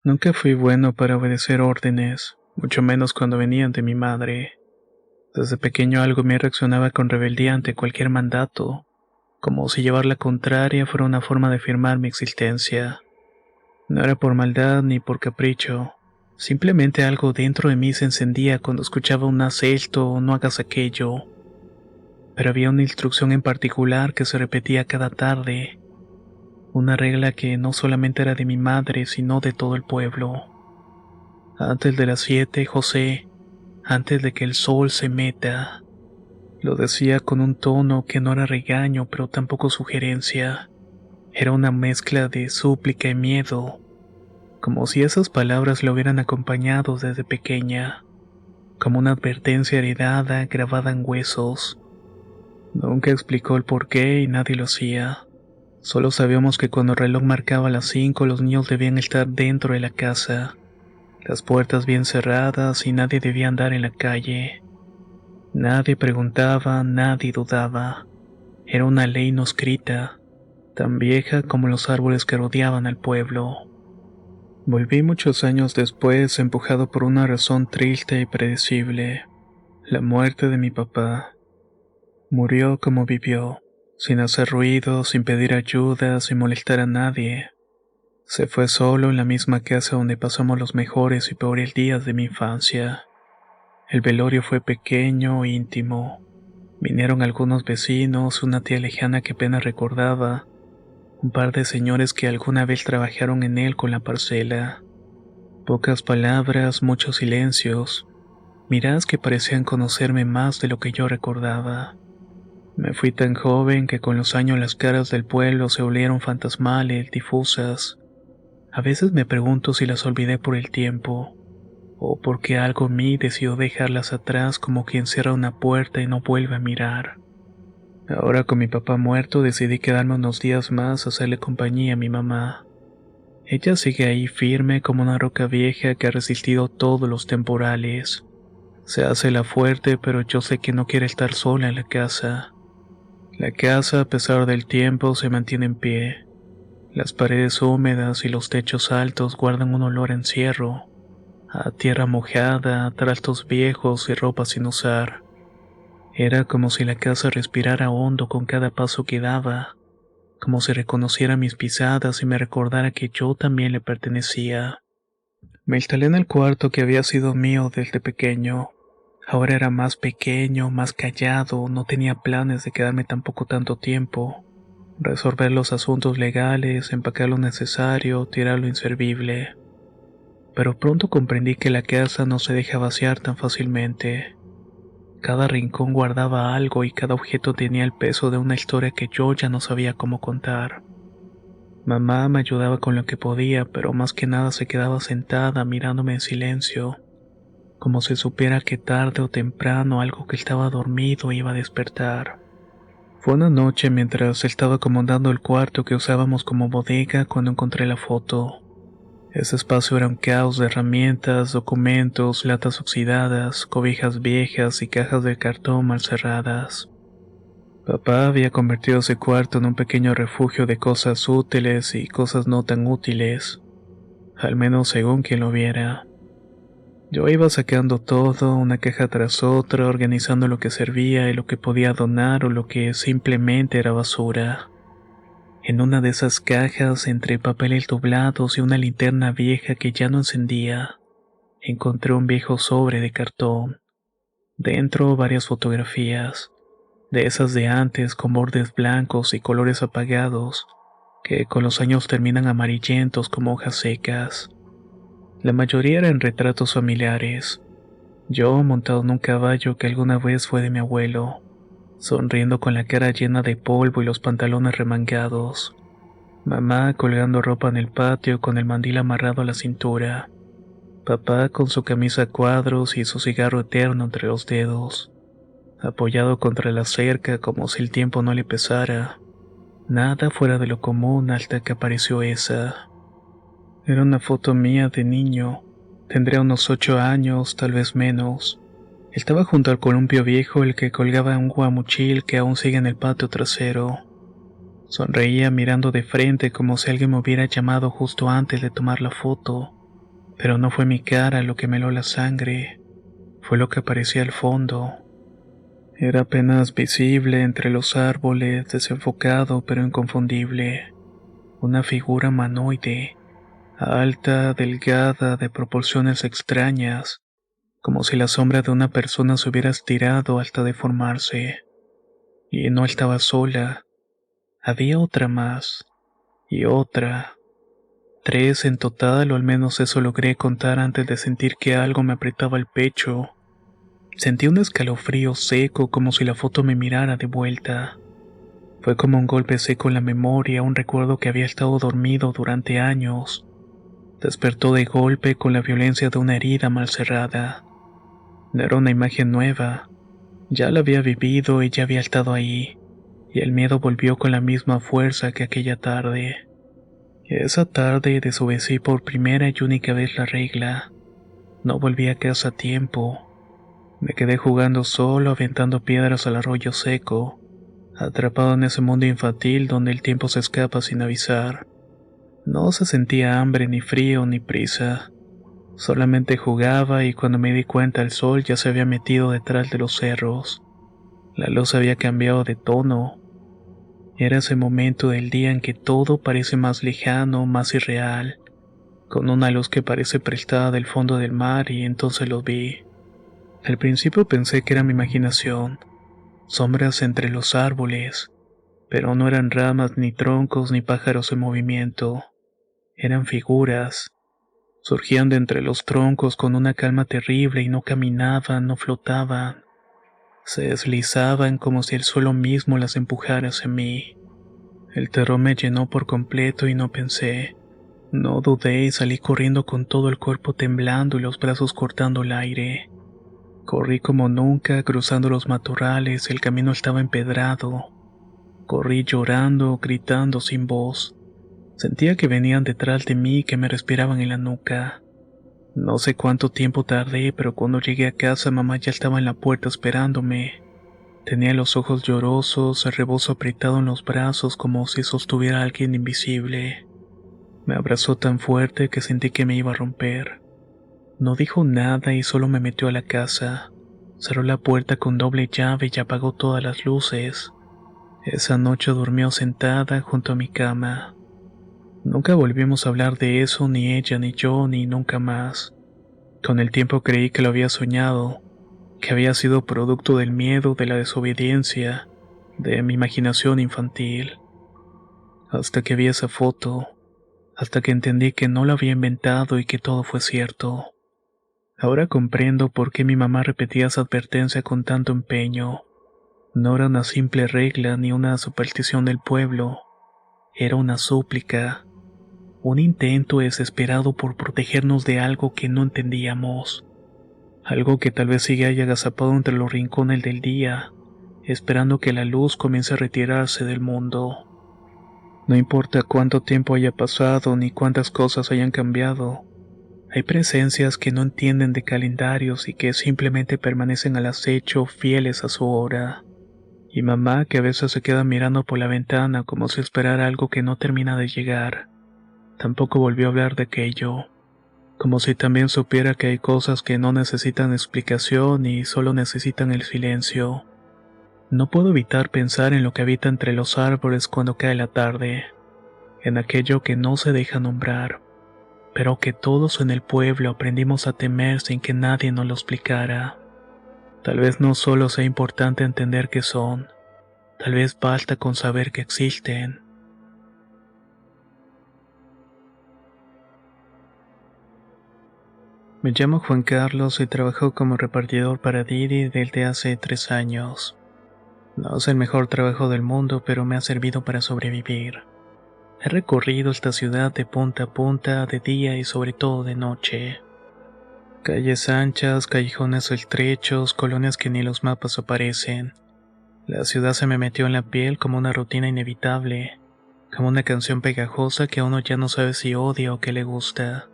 Nunca fui bueno para obedecer órdenes, mucho menos cuando venían de mi madre. Desde pequeño algo me reaccionaba con rebeldía ante cualquier mandato, como si llevar la contraria fuera una forma de afirmar mi existencia. No era por maldad ni por capricho, simplemente algo dentro de mí se encendía cuando escuchaba un haz esto o no hagas aquello. Pero había una instrucción en particular que se repetía cada tarde, una regla que no solamente era de mi madre, sino de todo el pueblo. Antes de las 7, José, antes de que el sol se meta. Lo decía con un tono que no era regaño, pero tampoco sugerencia. Era una mezcla de súplica y miedo, como si esas palabras lo hubieran acompañado desde pequeña, como una advertencia heredada grabada en huesos. Nunca explicó el por qué y nadie lo hacía. Solo sabíamos que cuando el reloj marcaba las 5, los niños debían estar dentro de la casa, las puertas bien cerradas y nadie debía andar en la calle. Nadie preguntaba, nadie dudaba. Era una ley no escrita, tan vieja como los árboles que rodeaban al pueblo. Volví muchos años después, empujado por una razón triste y predecible: la muerte de mi papá. Murió como vivió, sin hacer ruido, sin pedir ayuda, sin molestar a nadie. Se fue solo en la misma casa donde pasamos los mejores y peores días de mi infancia. El velorio fue pequeño, íntimo. Vinieron algunos vecinos, una tía lejana que apenas recordaba, un par de señores que alguna vez trabajaron en él con la parcela. Pocas palabras, muchos silencios, miradas que parecían conocerme más de lo que yo recordaba. Me fui tan joven que con los años las caras del pueblo se volvieron fantasmales, difusas. A veces me pregunto si las olvidé por el tiempo, o porque algo en mí decidió dejarlas atrás como quien cierra una puerta y no vuelve a mirar. Ahora con mi papá muerto decidí quedarme unos días más a hacerle compañía a mi mamá. Ella sigue ahí firme como una roca vieja que ha resistido todos los temporales. Se hace la fuerte, pero yo sé que no quiere estar sola en la casa. La casa, a pesar del tiempo, se mantiene en pie. Las paredes húmedas y los techos altos guardan un olor a encierro, a tierra mojada, a trastos viejos y ropa sin usar. Era como si la casa respirara hondo con cada paso que daba, como si reconociera mis pisadas y me recordara que yo también le pertenecía. Me instalé en el cuarto que había sido mío desde pequeño. Ahora era más pequeño, más callado, no tenía planes de quedarme tampoco tanto tiempo. Resolver los asuntos legales, empacar lo necesario, tirar lo inservible. Pero pronto comprendí que la casa no se deja vaciar tan fácilmente. Cada rincón guardaba algo y cada objeto tenía el peso de una historia que yo ya no sabía cómo contar. Mamá me ayudaba con lo que podía, pero más que nada se quedaba sentada mirándome en silencio, como si supiera que tarde o temprano algo que estaba dormido iba a despertar. Fue una noche mientras estaba acomodando el cuarto que usábamos como bodega cuando encontré la foto. Ese espacio era un caos de herramientas, documentos, latas oxidadas, cobijas viejas y cajas de cartón mal cerradas. Papá había convertido ese cuarto en un pequeño refugio de cosas útiles y cosas no tan útiles, al menos según quien lo viera. Yo iba sacando todo, una caja tras otra, organizando lo que servía y lo que podía donar o lo que simplemente era basura. En una de esas cajas, entre papeles doblados y una linterna vieja que ya no encendía, encontré un viejo sobre de cartón. Dentro varias fotografías, de esas de antes con bordes blancos y colores apagados, que con los años terminan amarillentos como hojas secas. La mayoría eran retratos familiares. Yo montado en un caballo que alguna vez fue de mi abuelo, sonriendo con la cara llena de polvo y los pantalones remangados. Mamá colgando ropa en el patio con el mandil amarrado a la cintura. Papá con su camisa a cuadros y su cigarro eterno entre los dedos, apoyado contra la cerca como si el tiempo no le pesara. Nada fuera de lo común hasta que apareció esa. Era una foto mía de niño. Tendría unos 8 años, tal vez menos. Estaba junto al columpio viejo, el que colgaba un guamuchil que aún sigue en el patio trasero. Sonreía mirando de frente como si alguien me hubiera llamado justo antes de tomar la foto. Pero no fue mi cara lo que me heló la sangre, fue lo que aparecía al fondo. Era apenas visible entre los árboles, desenfocado pero inconfundible. Una figura humanoide, alta, delgada, de proporciones extrañas, como si la sombra de una persona se hubiera estirado hasta deformarse. Y no estaba sola, había otra más, y otra. Tres en total, o al menos eso logré contar antes de sentir que algo me apretaba el pecho. Sentí un escalofrío seco como si la foto me mirara de vuelta. Fue como un golpe seco en la memoria, un recuerdo que había estado dormido durante años. Despertó de golpe con la violencia de una herida mal cerrada. No era una imagen nueva, ya la había vivido y ya había estado ahí, y el miedo volvió con la misma fuerza que aquella tarde. Esa tarde desobedecí por primera y única vez la regla. No volví a casa a tiempo. Me quedé jugando solo, aventando piedras al arroyo seco, atrapado en ese mundo infantil donde el tiempo se escapa sin avisar. No se sentía hambre, ni frío, ni prisa. Solamente jugaba y cuando me di cuenta el sol ya se había metido detrás de los cerros. La luz había cambiado de tono. Era ese momento del día en que todo parece más lejano, más irreal, con una luz que parece prestada del fondo del mar y entonces lo vi. Al principio pensé que era mi imaginación, sombras entre los árboles, pero no eran ramas, ni troncos, ni pájaros en movimiento. Eran figuras. Surgían de entre los troncos con una calma terrible y no caminaban, no flotaban. Se deslizaban como si el suelo mismo las empujara hacia mí. El terror me llenó por completo y no pensé. No dudé y salí corriendo con todo el cuerpo temblando y los brazos cortando el aire. Corrí como nunca, cruzando los matorrales, el camino estaba empedrado. Corrí llorando, gritando sin voz. Sentía que venían detrás de mí y que me respiraban en la nuca. No sé cuánto tiempo tardé, pero cuando llegué a casa mamá ya estaba en la puerta esperándome. Tenía los ojos llorosos, el rebozo apretado en los brazos como si sostuviera a alguien invisible. Me abrazó tan fuerte que sentí que me iba a romper. No dijo nada y solo me metió a la casa. Cerró la puerta con doble llave y apagó todas las luces. Esa noche durmió sentada junto a mi cama. Nunca volvimos a hablar de eso, ni ella, ni yo, ni nunca más. Con el tiempo creí que lo había soñado, que había sido producto del miedo, de la desobediencia, de mi imaginación infantil. Hasta que vi esa foto, hasta que entendí que no la había inventado y que todo fue cierto. Ahora comprendo por qué mi mamá repetía esa advertencia con tanto empeño. No era una simple regla ni una superstición del pueblo, era una súplica, un intento desesperado por protegernos de algo que no entendíamos, algo que tal vez sigue ahí agazapado entre los rincones del día, esperando que la luz comience a retirarse del mundo. No importa cuánto tiempo haya pasado ni cuántas cosas hayan cambiado, hay presencias que no entienden de calendarios y que simplemente permanecen al acecho, fieles a su hora. Y mamá, que a veces se queda mirando por la ventana como si esperara algo que no termina de llegar, tampoco volvió a hablar de aquello, como si también supiera que hay cosas que no necesitan explicación y solo necesitan el silencio. No puedo evitar pensar en lo que habita entre los árboles cuando cae la tarde, en aquello que no se deja nombrar, pero que todos en el pueblo aprendimos a temer sin que nadie nos lo explicara. Tal vez no solo sea importante entender qué son, tal vez basta con saber que existen. Me llamo Juan Carlos y trabajo como repartidor para Didi desde hace 3 años. No es el mejor trabajo del mundo, pero me ha servido para sobrevivir. He recorrido esta ciudad de punta a punta, de día y sobre todo de noche. Calles anchas, callejones estrechos, colonias que ni los mapas aparecen. La ciudad se me metió en la piel como una rutina inevitable, como una canción pegajosa que uno ya no sabe si odia o que le gusta.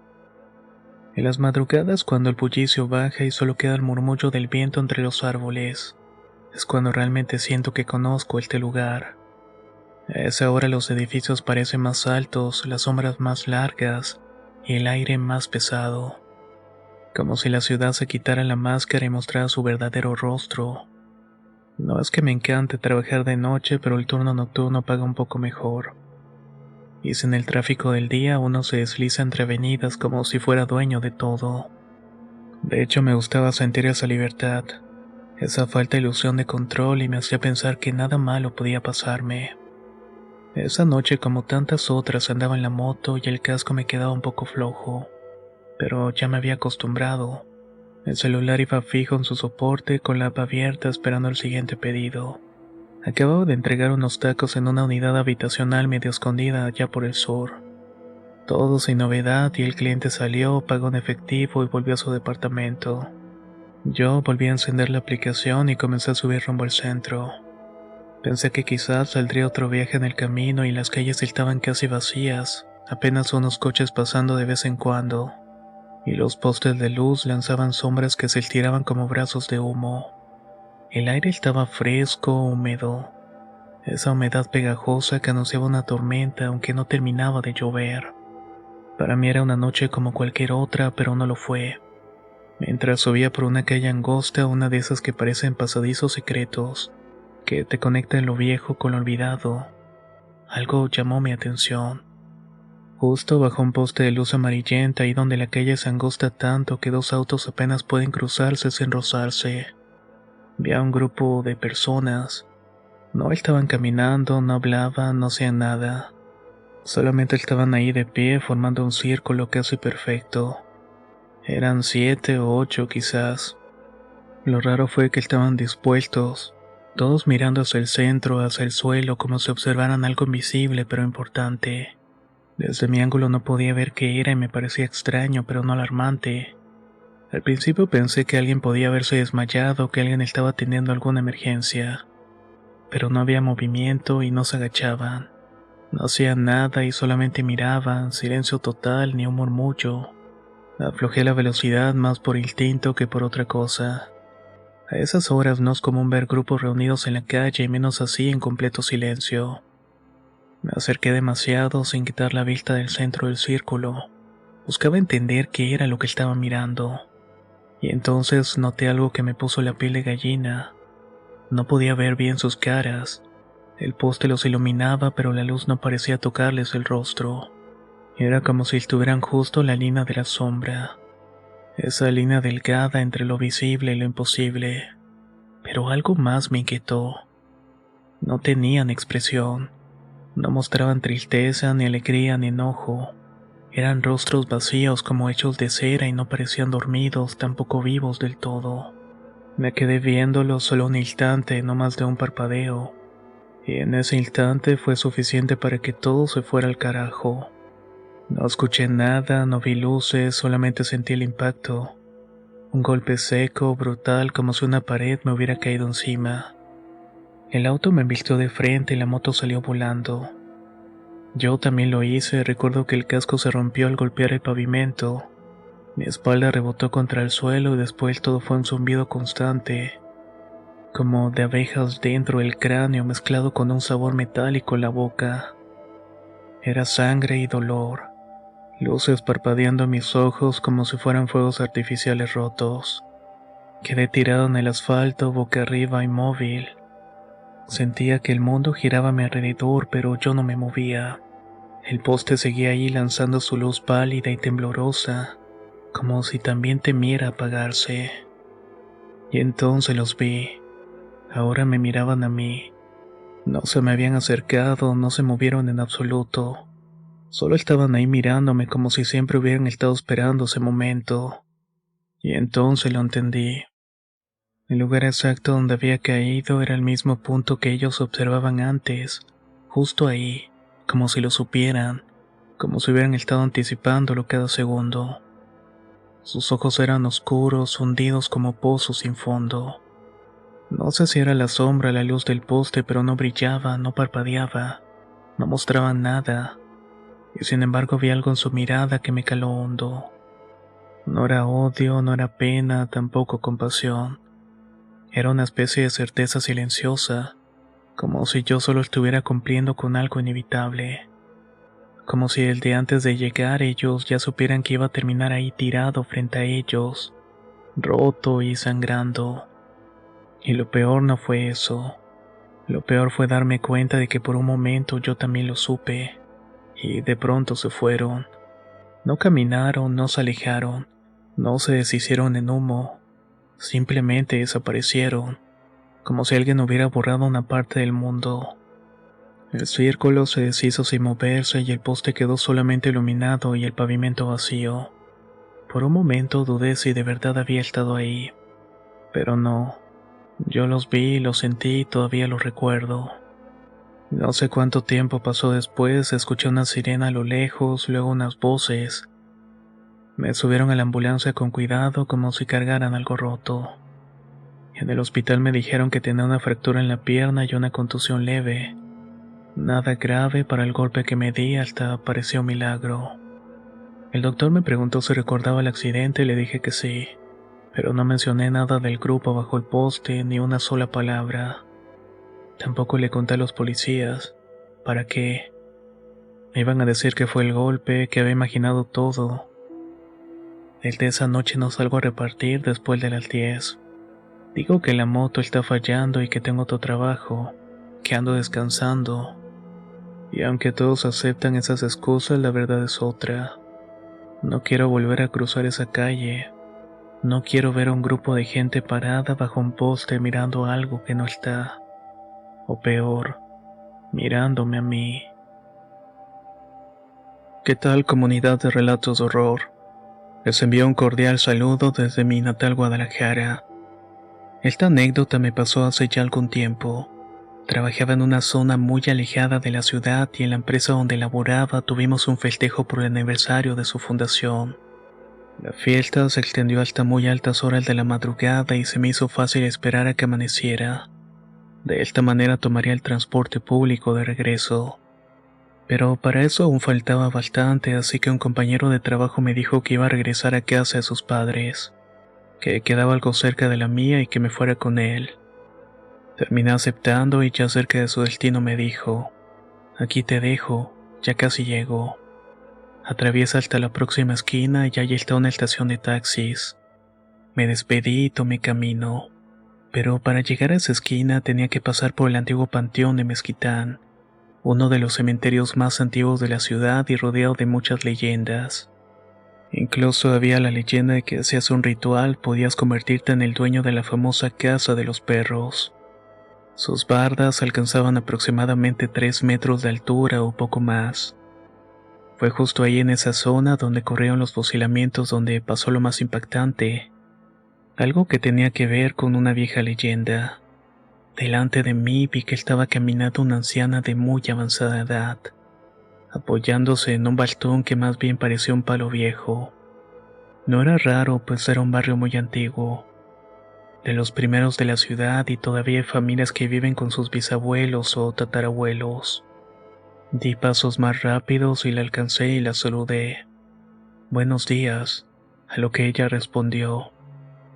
En las madrugadas, cuando el bullicio baja y solo queda el murmullo del viento entre los árboles, es cuando realmente siento que conozco este lugar. A esa hora los edificios parecen más altos, las sombras más largas, y el aire más pesado, como si la ciudad se quitara la máscara y mostrara su verdadero rostro. No es que me encante trabajar de noche, pero el turno nocturno paga un poco mejor. Y sin el tráfico del día uno se desliza entre avenidas como si fuera dueño de todo. De hecho, me gustaba sentir esa libertad, esa falta de ilusión de control, y me hacía pensar que nada malo podía pasarme. Esa noche, como tantas otras, andaba en la moto y el casco me quedaba un poco flojo, pero ya me había acostumbrado. El celular iba fijo en su soporte con la app abierta esperando el siguiente pedido. Acababa de entregar unos tacos en una unidad habitacional medio escondida allá por el sur. Todo sin novedad, y el cliente salió, pagó en efectivo y volvió a su departamento. Yo volví a encender la aplicación y comencé a subir rumbo al centro. Pensé que quizás saldría otro viaje en el camino y las calles estaban casi vacías, apenas unos coches pasando de vez en cuando, y los postes de luz lanzaban sombras que se estiraban como brazos de humo. El aire estaba fresco, húmedo, esa humedad pegajosa que anunciaba una tormenta aunque no terminaba de llover. Para mí era una noche como cualquier otra, pero no lo fue. Mientras subía por una calle angosta, una de esas que parecen pasadizos secretos, que te conectan lo viejo con lo olvidado, algo llamó mi atención. Justo bajo un poste de luz amarillenta, ahí donde la calle se angosta tanto que dos autos apenas pueden cruzarse sin rozarse, vi a un grupo de personas. No estaban caminando, no hablaban, no hacían nada. Solamente estaban ahí de pie formando un círculo casi perfecto. Eran 7 o 8 quizás. Lo raro fue que estaban dispuestos, todos mirando hacia el centro, hacia el suelo, como si observaran algo invisible pero importante. Desde mi ángulo no podía ver qué era y me parecía extraño pero no alarmante. Al principio pensé que alguien podía haberse desmayado, que alguien estaba teniendo alguna emergencia. Pero no había movimiento y no se agachaban. No hacían nada y solamente miraban, silencio total, ni un murmullo. Aflojé la velocidad más por instinto que por otra cosa. A esas horas no es común ver grupos reunidos en la calle, y menos así en completo silencio. Me acerqué demasiado sin quitar la vista del centro del círculo. Buscaba entender qué era lo que estaba mirando. Y entonces noté algo que me puso la piel de gallina. No podía ver bien sus caras. El poste los iluminaba, pero la luz no parecía tocarles el rostro. Era como si estuvieran justo en la línea de la sombra. Esa línea delgada entre lo visible y lo imposible. Pero algo más me inquietó. No tenían expresión. No mostraban tristeza, ni alegría, ni enojo. Eran rostros vacíos como hechos de cera y no parecían dormidos, tampoco vivos del todo. Me quedé viéndolos solo un instante, no más de un parpadeo. Y en ese instante fue suficiente para que todo se fuera al carajo. No escuché nada, no vi luces, solamente sentí el impacto. Un golpe seco, brutal, como si una pared me hubiera caído encima. El auto me embistió de frente y la moto salió volando. Yo también lo hice, recuerdo que el casco se rompió al golpear el pavimento. Mi espalda rebotó contra el suelo y después todo fue un zumbido constante, como de abejas dentro del cráneo mezclado con un sabor metálico en la boca. Era sangre y dolor. Luces parpadeando en mis ojos como si fueran fuegos artificiales rotos. Quedé tirado en el asfalto, boca arriba, inmóvil. Sentía que el mundo giraba a mi alrededor, pero yo no me movía. El poste seguía ahí lanzando su luz pálida y temblorosa, como si también temiera apagarse. Y entonces los vi. Ahora me miraban a mí. No se me habían acercado, no se movieron en absoluto. Solo estaban ahí mirándome como si siempre hubieran estado esperando ese momento. Y entonces lo entendí. El lugar exacto donde había caído era el mismo punto que ellos observaban antes, justo ahí, como si lo supieran, como si hubieran estado anticipándolo cada segundo. Sus ojos eran oscuros, hundidos como pozos sin fondo. No sé si era la sombra, la luz del poste, pero no brillaba, no parpadeaba, no mostraba nada. Y sin embargo vi algo en su mirada que me caló hondo. No era odio, no era pena, tampoco compasión. Era una especie de certeza silenciosa, como si yo solo estuviera cumpliendo con algo inevitable. como si el día antes de llegar ellos ya supieran que iba a terminar ahí tirado frente a ellos, roto y sangrando. Y lo peor no fue eso. Lo peor fue darme cuenta de que por un momento yo también lo supe, y de pronto se fueron. No caminaron, no se alejaron, no se deshicieron en humo, simplemente desaparecieron, como si alguien hubiera borrado una parte del mundo. El círculo se deshizo sin moverse y el poste quedó solamente iluminado y el pavimento vacío. Por un momento dudé si de verdad había estado ahí, pero no. Yo los vi, los sentí y todavía los recuerdo. No sé cuánto tiempo pasó después, escuché una sirena a lo lejos, luego unas voces. Me subieron a la ambulancia con cuidado como si cargaran algo roto. En el hospital me dijeron que tenía una fractura en la pierna y una contusión leve. Nada grave para el golpe que me di, hasta pareció un milagro. El doctor me preguntó si recordaba el accidente y le dije que sí, pero no mencioné nada del grupo bajo el poste, ni una sola palabra. Tampoco le conté a los policías. ¿Para qué? Me iban a decir que fue el golpe, que había imaginado todo. Desde esa noche no salgo a repartir después de las 10. Digo que la moto está fallando y que tengo otro trabajo, que ando descansando. Y aunque todos aceptan esas excusas, la verdad es otra. No quiero volver a cruzar esa calle. No quiero ver a un grupo de gente parada bajo un poste mirando algo que no está. O peor, mirándome a mí. ¿Qué tal, comunidad de relatos de horror? Les envío un cordial saludo desde mi natal Guadalajara. Esta anécdota me pasó hace ya algún tiempo. Trabajaba en una zona muy alejada de la ciudad y en la empresa donde laboraba tuvimos un festejo por el aniversario de su fundación. La fiesta se extendió hasta muy altas horas de la madrugada y se me hizo fácil esperar a que amaneciera. De esta manera tomaría el transporte público de regreso. Pero para eso aún faltaba bastante, así que un compañero de trabajo me dijo que iba a regresar a casa de sus padres, que quedaba algo cerca de la mía y que me fuera con él. Terminé aceptando y ya cerca de su destino me dijo: aquí te dejo, ya casi llego. Atraviesa hasta la próxima esquina y allí está una estación de taxis. Me despedí y tomé camino, pero para llegar a esa esquina tenía que pasar por el antiguo panteón de Mezquitán, uno de los cementerios más antiguos de la ciudad y rodeado de muchas leyendas. Incluso había la leyenda de que si hacías un ritual podías convertirte en el dueño de la famosa casa de los perros. Sus bardas alcanzaban aproximadamente 3 metros de altura o poco más. Fue justo ahí en esa zona donde corrieron los fusilamientos donde pasó lo más impactante, algo que tenía que ver con una vieja leyenda. Delante de mí vi que estaba caminando una anciana de muy avanzada edad, apoyándose en un bastón que más bien parecía un palo viejo. No era raro, pues era un barrio muy antiguo, de los primeros de la ciudad, y todavía hay familias que viven con sus bisabuelos o tatarabuelos. Di pasos más rápidos y la alcancé y la saludé. Buenos días, a lo que ella respondió: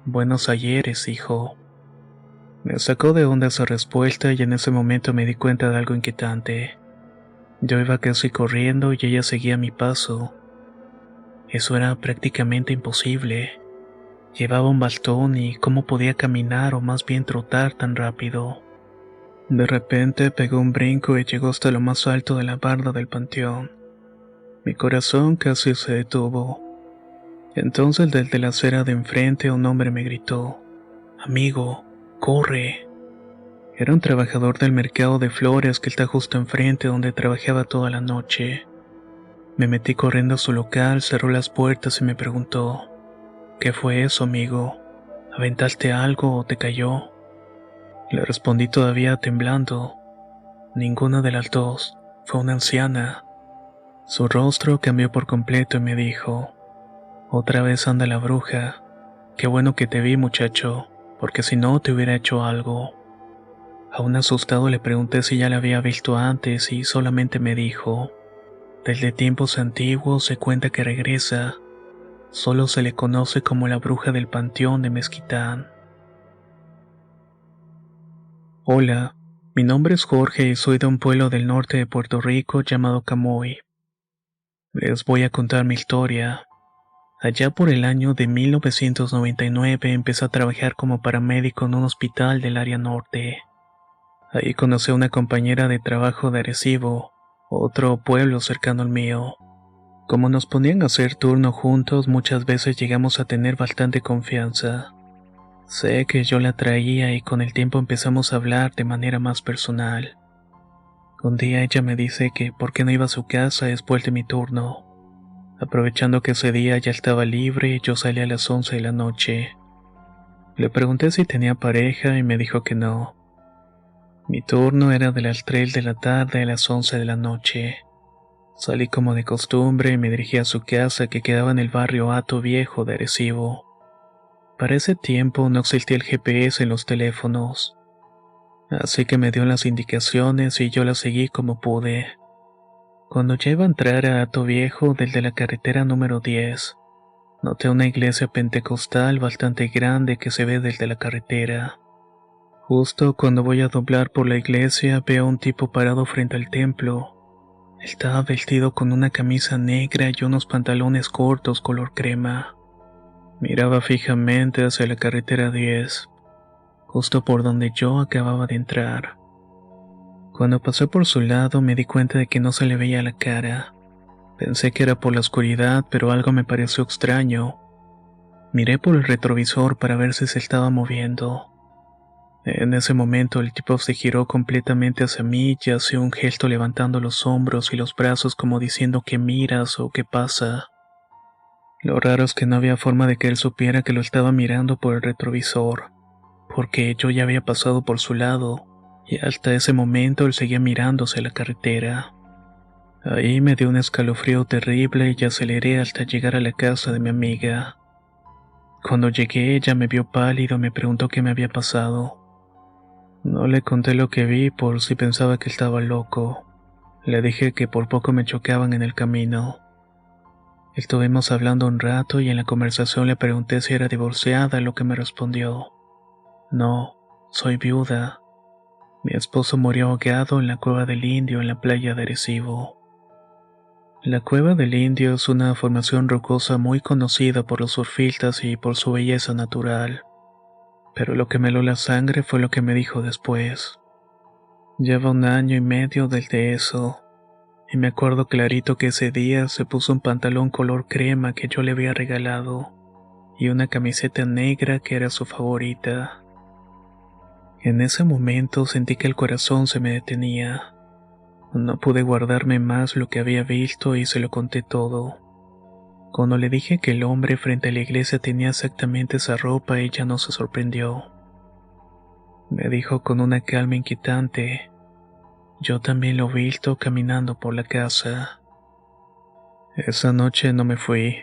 buenos ayeres, hijo. Me sacó de onda esa respuesta y en ese momento me di cuenta de algo inquietante. Yo iba casi corriendo y ella seguía mi paso. Eso era prácticamente imposible. Llevaba un bastón y cómo podía caminar o más bien trotar tan rápido. De repente pegó un brinco y llegó hasta lo más alto de la barda del panteón. Mi corazón casi se detuvo. Entonces desde la acera de enfrente un hombre me gritó: amigo, corre. Era un trabajador del mercado de flores que está justo enfrente donde trabajaba toda la noche. Me metí corriendo a su local, cerró las puertas y me preguntó: ¿qué fue eso, amigo? ¿Aventaste algo o te cayó? Le respondí todavía temblando: ninguna de las dos, fue una anciana. Su rostro cambió por completo y me dijo: otra vez anda la bruja. Qué bueno que te vi, muchacho, porque si no te hubiera hecho algo. Aún asustado le pregunté si ya la había visto antes y solamente me dijo: desde tiempos antiguos se cuenta que regresa. Solo se le conoce como la bruja del panteón de Mezquitán. Hola, mi nombre es Jorge y soy de un pueblo del norte de Puerto Rico llamado Camoy. Les voy a contar mi historia. Allá por el año de 1999 empecé a trabajar como paramédico en un hospital del área norte. Ahí conocí a una compañera de trabajo de Arecibo, otro pueblo cercano al mío. Como nos ponían a hacer turno juntos, muchas veces llegamos a tener bastante confianza. Sé que yo la traía y con el tiempo empezamos a hablar de manera más personal. Un día ella me dice que por qué no iba a su casa después de mi turno. Aprovechando que ese día ya estaba libre, yo salí a las 11 de la noche. Le pregunté si tenía pareja y me dijo que no. Mi turno era de las 3 de la tarde a las 11 de la noche. Salí como de costumbre y me dirigí a su casa que quedaba en el barrio Hato Viejo de Arecibo. Para ese tiempo no existía el GPS en los teléfonos, así que me dio las indicaciones y yo las seguí como pude. Cuando ya iba a entrar a Hato Viejo desde la carretera número 10, noté una iglesia pentecostal bastante grande que se ve desde la carretera. Justo cuando voy a doblar por la iglesia veo a un tipo parado frente al templo. Estaba vestido con una camisa negra y unos pantalones cortos color crema. Miraba fijamente hacia la carretera 10, justo por donde yo acababa de entrar. Cuando pasé por su lado me di cuenta de que no se le veía la cara. Pensé que era por la oscuridad, pero algo me pareció extraño. Miré por el retrovisor para ver si se estaba moviendo. En ese momento el tipo se giró completamente hacia mí y hacía un gesto levantando los hombros y los brazos como diciendo ¿qué miras o qué pasa? Lo raro es que no había forma de que él supiera que lo estaba mirando por el retrovisor, porque yo ya había pasado por su lado y hasta ese momento él seguía mirándose la carretera. Ahí me dio un escalofrío terrible y aceleré hasta llegar a la casa de mi amiga. Cuando llegué ella me vio pálido y me preguntó qué me había pasado. No le conté lo que vi por si pensaba que estaba loco. Le dije que por poco me chocaban en el camino. Estuvimos hablando un rato y en la conversación le pregunté si era divorciada, lo que me respondió: no, soy viuda. Mi esposo murió ahogado en la Cueva del Indio en la playa de Arecibo. La Cueva del Indio es una formación rocosa muy conocida por los surfistas y por su belleza natural. Pero lo que me heló la sangre fue lo que me dijo después. Lleva 1 año y medio desde eso, y me acuerdo clarito que ese día se puso un pantalón color crema que yo le había regalado, y una camiseta negra que era su favorita. En ese momento sentí que el corazón se me detenía. No pude guardarme más lo que había visto y se lo conté todo. Cuando le dije que el hombre frente a la iglesia tenía exactamente esa ropa, ella no se sorprendió. Me dijo con una calma inquietante: yo también lo he visto caminando por la casa. Esa noche no me fui.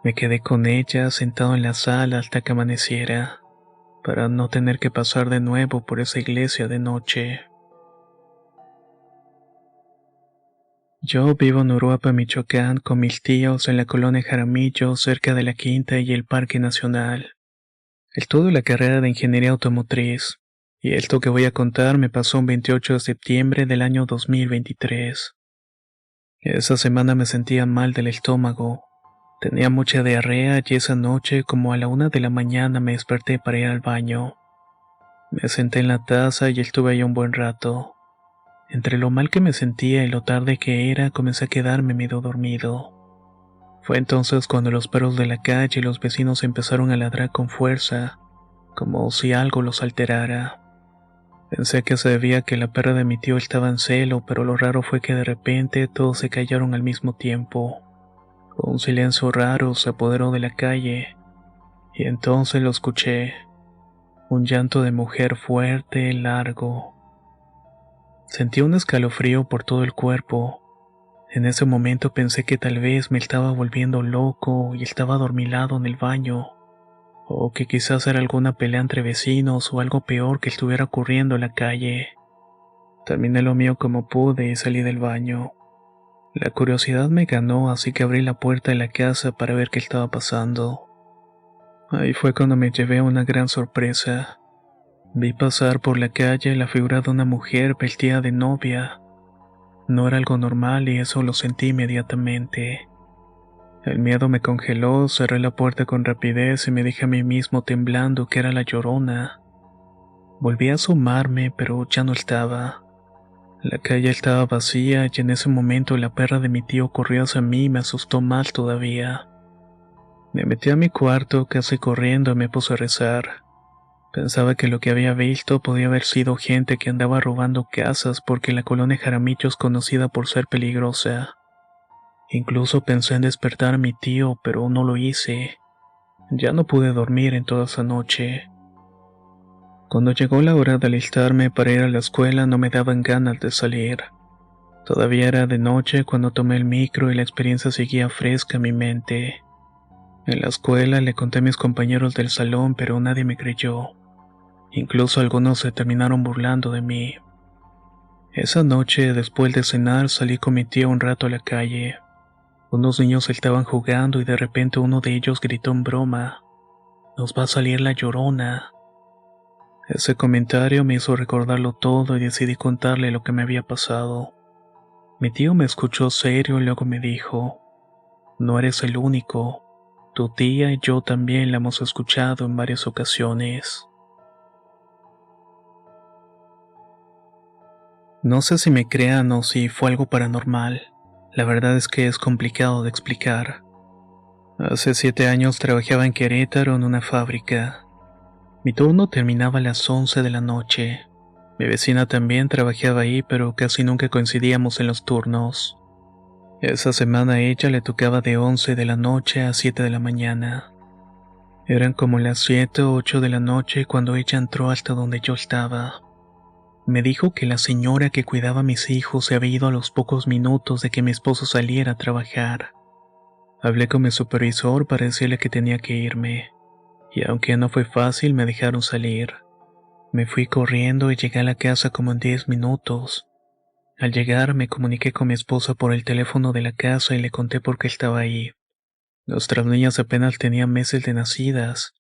Me quedé con ella sentado en la sala hasta que amaneciera, para no tener que pasar de nuevo por esa iglesia de noche. Yo vivo en Uruapa, Michoacán, con mis tíos en la colonia Jaramillo, cerca de la Quinta y el Parque Nacional. Estudio la carrera de Ingeniería Automotriz, y esto que voy a contar me pasó un 28 de septiembre del año 2023. Esa semana me sentía mal del estómago. Tenía mucha diarrea y esa noche, como a la 1 de la mañana, me desperté para ir al baño. Me senté en la taza y estuve ahí un buen rato. Entre lo mal que me sentía y lo tarde que era, comencé a quedarme medio dormido. Fue entonces cuando los perros de la calle y los vecinos empezaron a ladrar con fuerza, como si algo los alterara. Pensé que se debía a que la perra de mi tío estaba en celo, pero lo raro fue que de repente todos se callaron al mismo tiempo. Un silencio raro se apoderó de la calle, y entonces lo escuché. Un llanto de mujer fuerte, largo. Sentí un escalofrío por todo el cuerpo. En ese momento pensé que tal vez me estaba volviendo loco y estaba adormilado en el baño, o que quizás era alguna pelea entre vecinos o algo peor que estuviera ocurriendo en la calle. Terminé lo mío como pude y salí del baño. La curiosidad me ganó, así que abrí la puerta de la casa para ver qué estaba pasando. Ahí fue cuando me llevé una gran sorpresa. Vi pasar por la calle la figura de una mujer vestida de novia. No era algo normal y eso lo sentí inmediatamente. El miedo me congeló, cerré la puerta con rapidez y me dije a mí mismo temblando que era la Llorona. Volví a asomarme, pero ya no estaba. La calle estaba vacía y en ese momento la perra de mi tío corrió hacia mí y me asustó más todavía. Me metí a mi cuarto casi corriendo y me puse a rezar. Pensaba que lo que había visto podía haber sido gente que andaba robando casas porque la colonia Jaramillo es conocida por ser peligrosa. Incluso pensé en despertar a mi tío, pero no lo hice. Ya no pude dormir en toda esa noche. Cuando llegó la hora de alistarme para ir a la escuela no me daban ganas de salir. Todavía era de noche cuando tomé el micro y la experiencia seguía fresca en mi mente. En la escuela le conté a mis compañeros del salón, pero nadie me creyó. Incluso algunos se terminaron burlando de mí. Esa noche, después de cenar, salí con mi tío un rato a la calle. Unos niños estaban jugando y de repente uno de ellos gritó en broma: "Nos va a salir la Llorona". Ese comentario me hizo recordarlo todo y decidí contarle lo que me había pasado. Mi tío me escuchó serio y luego me dijo: "No eres el único. Tu tía y yo también la hemos escuchado en varias ocasiones". No sé si me crean o si fue algo paranormal. La verdad es que es complicado de explicar. Hace 7 años trabajaba en Querétaro en una fábrica. Mi turno terminaba a las 11 de la noche. Mi vecina también trabajaba ahí, pero casi nunca coincidíamos en los turnos. Esa semana a ella le tocaba de 11 de la noche a 7 de la mañana. Eran como las 7 o 8 de la noche cuando ella entró hasta donde yo estaba. Me dijo que la señora que cuidaba a mis hijos se había ido a los pocos minutos de que mi esposo saliera a trabajar. Hablé con mi supervisor para decirle que tenía que irme, y aunque no fue fácil, me dejaron salir. Me fui corriendo y llegué a la casa como en 10 minutos. Al llegar me comuniqué con mi esposa por el teléfono de la casa y le conté por qué estaba ahí. Nuestras niñas apenas tenían meses de nacidas.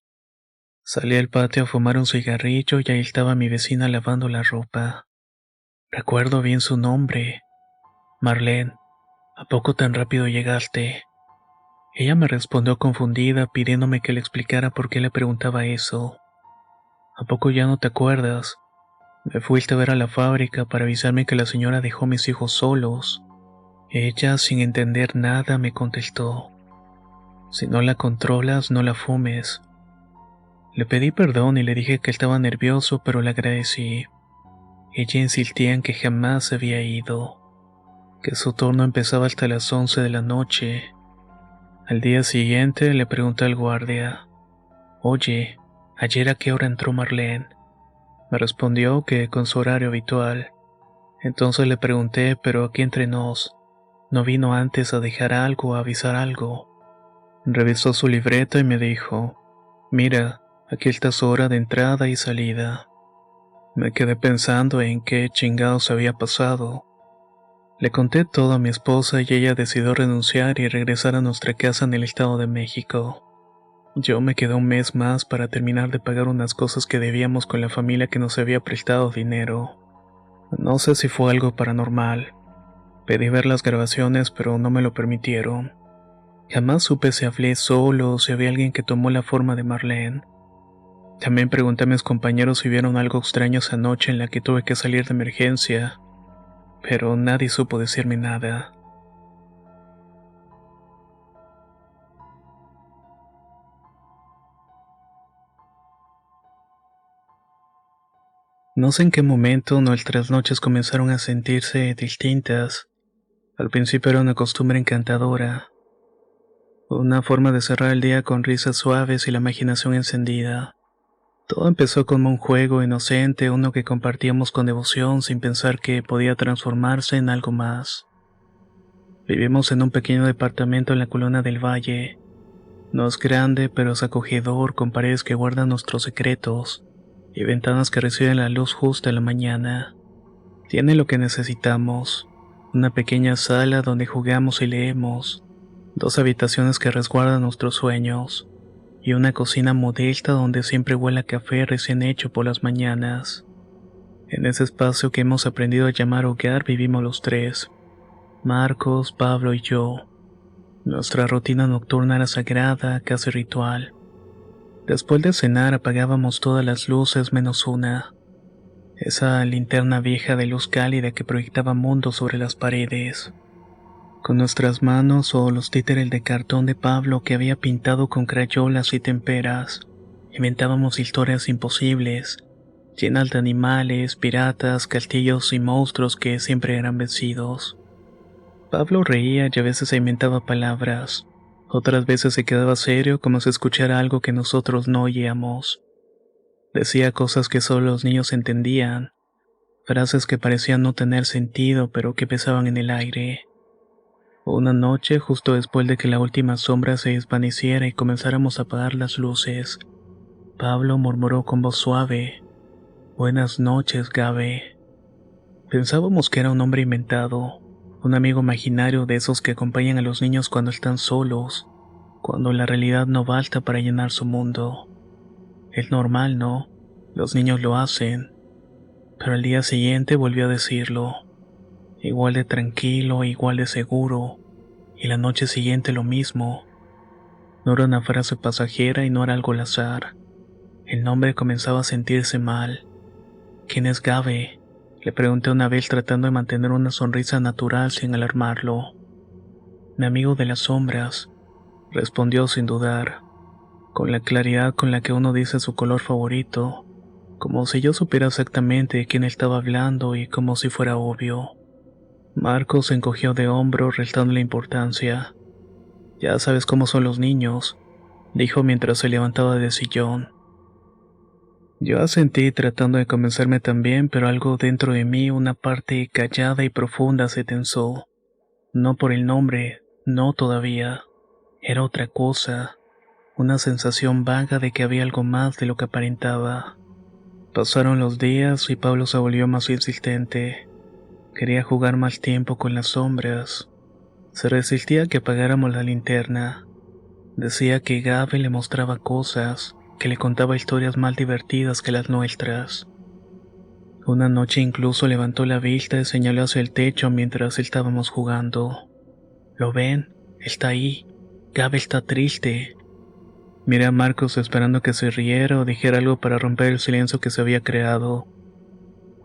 Salí al patio a fumar un cigarrillo y ahí estaba mi vecina lavando la ropa. Recuerdo bien su nombre: Marlene. ¿A poco tan rápido llegaste? Ella me respondió confundida, pidiéndome que le explicara por qué le preguntaba eso. ¿A poco ya no te acuerdas? Me fuiste a ver a la fábrica para avisarme que la señora dejó a mis hijos solos. Ella, sin entender nada, me contestó: "Si no la controlas, no la fumes". Le pedí perdón y le dije que estaba nervioso, pero le agradecí. Ella insistía en que jamás se había ido, que su turno empezaba hasta las 11 de la noche. Al día siguiente le pregunté al guardia: "Oye, ¿ayer a qué hora entró Marlene?". Me respondió que con su horario habitual. Entonces le pregunté: "Pero aquí entre nos, ¿no vino antes a dejar algo o a avisar algo?". Revisó su libreta y me dijo: "Mira, aquí está su hora de entrada y salida". Me quedé pensando en qué chingados había pasado. Le conté todo a mi esposa y ella decidió renunciar y regresar a nuestra casa en el Estado de México. Yo me quedé un mes más para terminar de pagar unas cosas que debíamos con la familia que nos había prestado dinero. No sé si fue algo paranormal. Pedí ver las grabaciones, pero no me lo permitieron. Jamás supe si hablé solo o si había alguien que tomó la forma de Marlene. También pregunté a mis compañeros si vieron algo extraño esa noche en la que tuve que salir de emergencia, pero nadie supo decirme nada. No sé en qué momento nuestras noches comenzaron a sentirse distintas. Al principio era una costumbre encantadora, una forma de cerrar el día con risas suaves y la imaginación encendida. Todo empezó como un juego inocente, uno que compartíamos con devoción sin pensar que podía transformarse en algo más. Vivimos en un pequeño departamento en la colonia del Valle. No es grande, pero es acogedor, con paredes que guardan nuestros secretos y ventanas que reciben la luz justa en la mañana. Tiene lo que necesitamos: una pequeña sala donde jugamos y leemos, dos habitaciones que resguardan nuestros sueños, y una cocina modesta donde siempre huele a café recién hecho por las mañanas. En ese espacio que hemos aprendido a llamar hogar vivimos los tres. Marcos, Pablo y yo. Nuestra rutina nocturna era sagrada, casi ritual. Después de cenar apagábamos todas las luces menos una. Esa linterna vieja de luz cálida que proyectaba mundos sobre las paredes. Con nuestras manos o los títeres de cartón de Pablo que había pintado con crayolas y temperas, inventábamos historias imposibles, llenas de animales, piratas, castillos y monstruos que siempre eran vencidos. Pablo reía y a veces se inventaba palabras, otras veces se quedaba serio como si escuchara algo que nosotros no oíamos. Decía cosas que solo los niños entendían, frases que parecían no tener sentido pero que pesaban en el aire. Una noche, justo después de que la última sombra se desvaneciera y comenzáramos a apagar las luces, Pablo murmuró con voz suave: «Buenas noches, Gabe». Pensábamos que era un hombre inventado, un amigo imaginario de esos que acompañan a los niños cuando están solos, cuando la realidad no basta para llenar su mundo. Es normal, ¿no? Los niños lo hacen. Pero al día siguiente volvió a decirlo, igual de tranquilo, igual de seguro, y la noche siguiente lo mismo. No era una frase pasajera y no era algo al azar. El hombre comenzaba a sentirse mal. ¿Quién es Gabe?, le pregunté una vez tratando de mantener una sonrisa natural sin alarmarlo. Mi amigo de las sombras, respondió sin dudar, con la claridad con la que uno dice su color favorito, como si yo supiera exactamente de quién estaba hablando y como si fuera obvio. Marcos se encogió de hombros restándole importancia. «Ya sabes cómo son los niños», dijo mientras se levantaba del sillón. Yo asentí tratando de convencerme también, pero algo dentro de mí, una parte callada y profunda, se tensó. No por el nombre, no todavía. Era otra cosa, una sensación vaga de que había algo más de lo que aparentaba. Pasaron los días y Pablo se volvió más insistente. Quería jugar más tiempo con las sombras. Se resistía a que apagáramos la linterna. Decía que Gabe le mostraba cosas, que le contaba historias más divertidas que las nuestras. Una noche incluso levantó la vista y señaló hacia el techo mientras estábamos jugando. «¿Lo ven? Está ahí. Gabe está triste». Miré a Marcos esperando que se riera o dijera algo para romper el silencio que se había creado,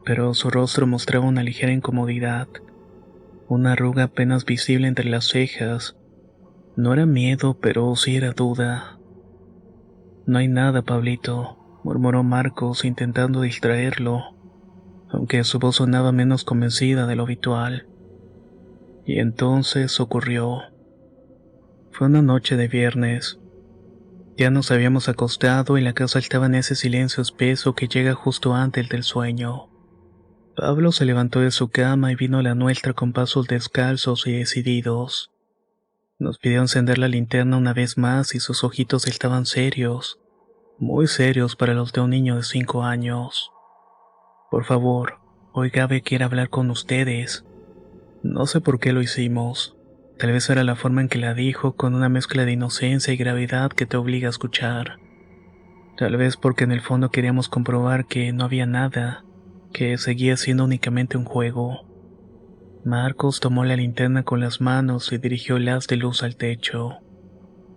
pero su rostro mostraba una ligera incomodidad, una arruga apenas visible entre las cejas. No era miedo, pero sí era duda. «No hay nada, Pablito», murmuró Marcos intentando distraerlo, aunque su voz sonaba menos convencida de lo habitual. Y entonces ocurrió. Fue una noche de viernes. Ya nos habíamos acostado y la casa estaba en ese silencio espeso que llega justo antes del sueño. Pablo se levantó de su cama y vino a la nuestra con pasos descalzos y decididos. Nos pidió encender la linterna una vez más y sus ojitos estaban serios, muy serios para los de un niño de 5 años. «Por favor, hoy Gabe quiere hablar con ustedes». No sé por qué lo hicimos. Tal vez era la forma en que la dijo, con una mezcla de inocencia y gravedad que te obliga a escuchar. Tal vez porque en el fondo queríamos comprobar que no había nada, que seguía siendo únicamente un juego. Marcos tomó la linterna con las manos y dirigió el haz de luz al techo.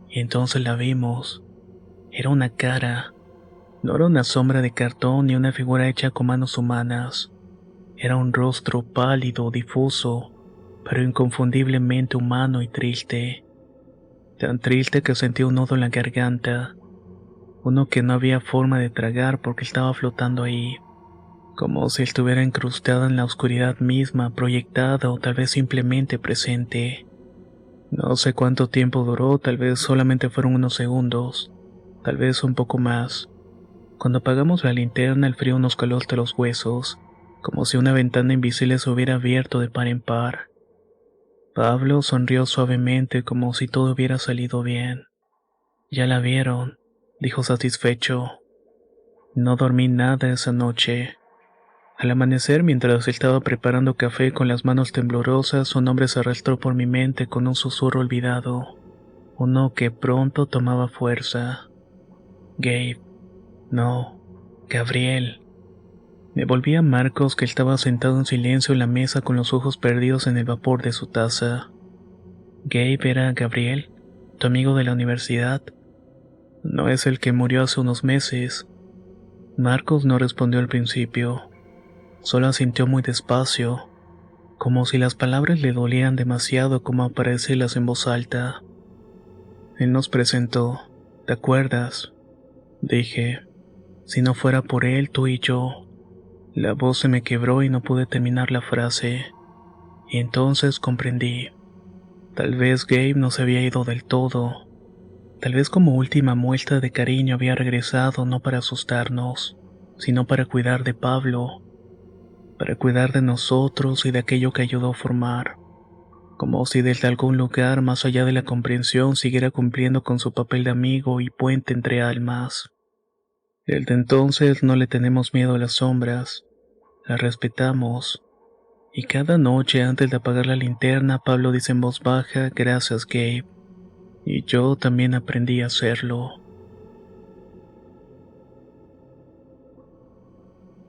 Y entonces la vimos. Era una cara. No era una sombra de cartón ni una figura hecha con manos humanas. Era un rostro pálido, difuso, pero inconfundiblemente humano y triste. Tan triste que sentí un nudo en la garganta, uno que no había forma de tragar porque estaba flotando ahí, como si estuviera incrustada en la oscuridad misma, proyectada o tal vez simplemente presente. No sé cuánto tiempo duró, tal vez solamente fueron unos segundos, tal vez un poco más. Cuando apagamos la linterna, el frío nos caló hasta los huesos, como si una ventana invisible se hubiera abierto de par en par. Pablo sonrió suavemente como si todo hubiera salido bien. «Ya la vieron», dijo satisfecho. No dormí nada esa noche. Al amanecer, mientras estaba preparando café con las manos temblorosas, un nombre se arrastró por mi mente con un susurro olvidado, uno que pronto tomaba fuerza. «Gabe. No, Gabriel». Me volví a Marcos, que estaba sentado en silencio en la mesa con los ojos perdidos en el vapor de su taza. Gabe era Gabriel, tu amigo de la universidad. No es el que murió hace unos meses. Marcos no respondió al principio, solo asintió muy despacio, como si las palabras le dolían demasiado como para decirlas en voz alta. Él nos presentó, ¿te acuerdas? Dije, si no fuera por él, tú y yo. La voz se me quebró y no pude terminar la frase. Y entonces comprendí. Tal vez Gabe no se había ido del todo. Tal vez como última muestra de cariño había regresado no para asustarnos, sino para cuidar de Pablo, para cuidar de nosotros y de aquello que ayudó a formar. Como si desde algún lugar más allá de la comprensión siguiera cumpliendo con su papel de amigo y puente entre almas. Desde entonces no le tenemos miedo a las sombras, las respetamos. Y cada noche antes de apagar la linterna, Pablo dice en voz baja, gracias Gabe. Y yo también aprendí a hacerlo.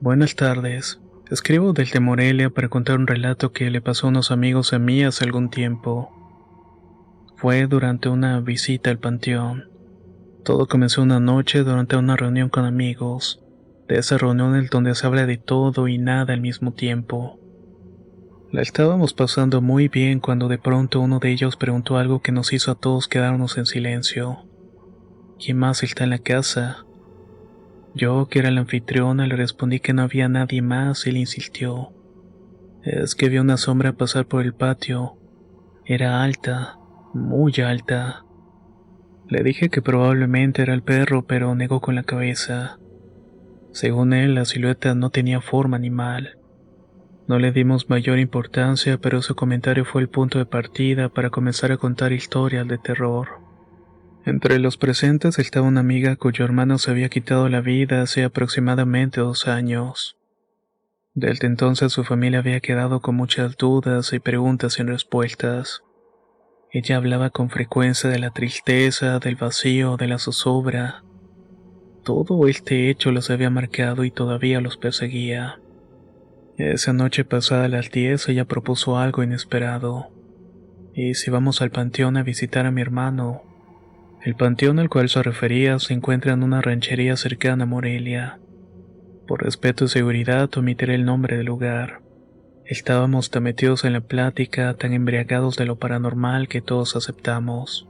Buenas tardes. Escribo desde Morelia para contar un relato que le pasó a unos amigos a mí hace algún tiempo. Fue durante una visita al panteón. Todo comenzó una noche durante una reunión con amigos. De esa reunión en donde se habla de todo y nada al mismo tiempo. La estábamos pasando muy bien cuando de pronto uno de ellos preguntó algo que nos hizo a todos quedarnos en silencio. ¿Quién más está en la casa? Yo, que era la anfitriona, le respondí que no había nadie más y él insistió. Es que vi una sombra pasar por el patio. Era alta, muy alta. Le dije que probablemente era el perro, pero negó con la cabeza. Según él, la silueta no tenía forma animal. No le dimos mayor importancia, pero su comentario fue el punto de partida para comenzar a contar historias de terror. Entre los presentes estaba una amiga cuyo hermano se había quitado la vida hace aproximadamente 2 años. Desde entonces su familia había quedado con muchas dudas y preguntas sin respuestas. Ella hablaba con frecuencia de la tristeza, del vacío, de la zozobra. Todo este hecho los había marcado y todavía los perseguía. Esa noche pasada a las 10 ella propuso algo inesperado. ¿Y si vamos al panteón a visitar a mi hermano? El panteón al cual se refería se encuentra en una ranchería cercana a Morelia. Por respeto y seguridad omitiré el nombre del lugar. Estábamos tan metidos en la plática, tan embriagados de lo paranormal que todos aceptamos.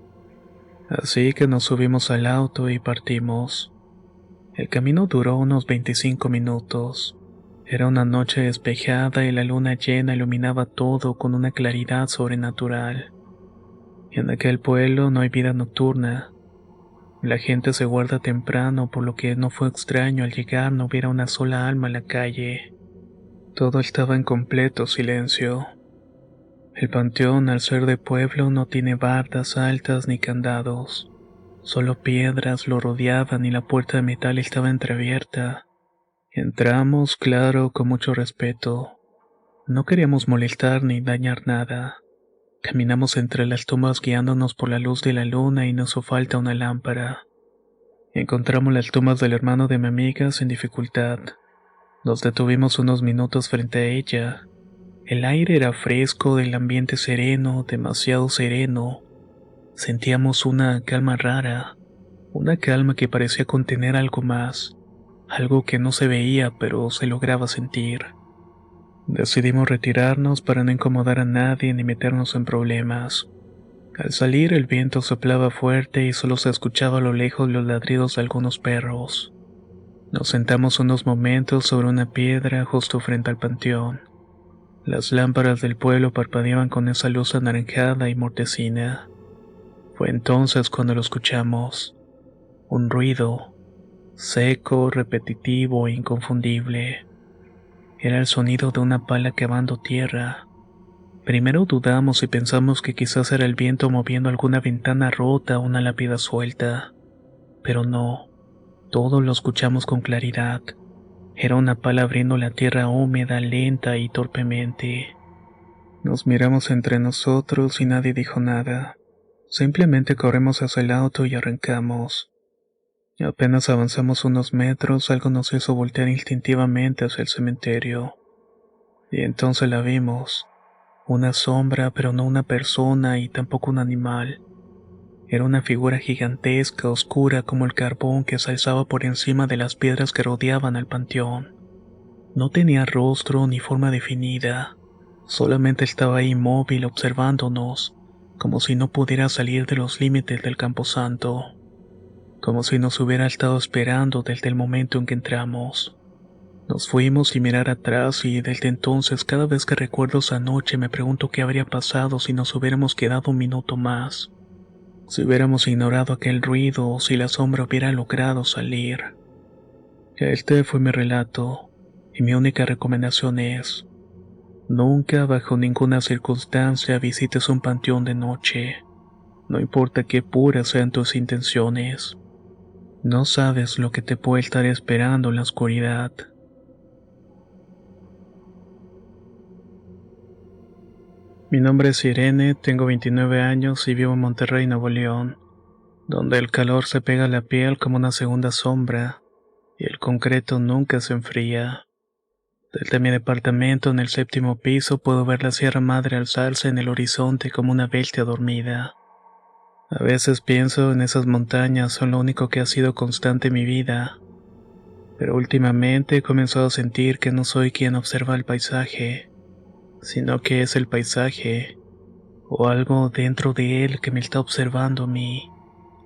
Así que nos subimos al auto y partimos. El camino duró unos 25 minutos. Era una noche despejada y la luna llena iluminaba todo con una claridad sobrenatural. En aquel pueblo no hay vida nocturna. La gente se guarda temprano, por lo que no fue extraño al llegar no hubiera una sola alma en la calle. Todo estaba en completo silencio. El panteón, al ser de pueblo, no tiene bardas altas ni candados. Solo piedras lo rodeaban y la puerta de metal estaba entreabierta. Entramos, claro, con mucho respeto. No queríamos molestar ni dañar nada. Caminamos entre las tumbas guiándonos por la luz de la luna y nos hizo falta una lámpara. Encontramos las tumbas del hermano de mi amiga sin dificultad. Nos detuvimos unos minutos frente a ella. El aire era fresco, el ambiente sereno, demasiado sereno. Sentíamos una calma rara, una calma que parecía contener algo más, algo que no se veía pero se lograba sentir. Decidimos retirarnos para no incomodar a nadie ni meternos en problemas. Al salir el viento soplaba fuerte y solo se escuchaba a lo lejos los ladridos de algunos perros. Nos sentamos unos momentos sobre una piedra justo frente al panteón. Las lámparas del pueblo parpadeaban con esa luz anaranjada y mortecina. Fue entonces cuando lo escuchamos. Un ruido, seco, repetitivo e inconfundible. Era el sonido de una pala cavando tierra. Primero dudamos y pensamos que quizás era el viento moviendo alguna ventana rota o una lápida suelta. Pero no, todo lo escuchamos con claridad. Era una pala abriendo la tierra húmeda, lenta y torpemente. Nos miramos entre nosotros y nadie dijo nada. Simplemente corremos hacia el auto y arrancamos. Apenas avanzamos unos metros, algo nos hizo voltear instintivamente hacia el cementerio. Y entonces la vimos. Una sombra, pero no una persona y tampoco un animal. Era una figura gigantesca, oscura como el carbón que se alzaba por encima de las piedras que rodeaban al panteón. No tenía rostro ni forma definida, solamente estaba ahí inmóvil observándonos, como si no pudiera salir de los límites del camposanto, como si nos hubiera estado esperando desde el momento en que entramos. Nos fuimos sin mirar atrás y desde entonces cada vez que recuerdo esa noche me pregunto qué habría pasado si nos hubiéramos quedado un minuto más, si hubiéramos ignorado aquel ruido o si la sombra hubiera logrado salir. Este fue mi relato, y mi única recomendación es: nunca bajo ninguna circunstancia visites un panteón de noche, no importa qué puras sean tus intenciones. No sabes lo que te puede estar esperando en la oscuridad. Mi nombre es Irene, tengo 29 años y vivo en Monterrey, Nuevo León, donde el calor se pega a la piel como una segunda sombra y el concreto nunca se enfría. Desde mi departamento en el séptimo piso puedo ver la Sierra Madre alzarse en el horizonte como una bestia dormida. A veces pienso en esas montañas son lo único que ha sido constante en mi vida, pero últimamente he comenzado a sentir que no soy quien observa el paisaje, sino que es el paisaje, o algo dentro de él que me está observando a mí,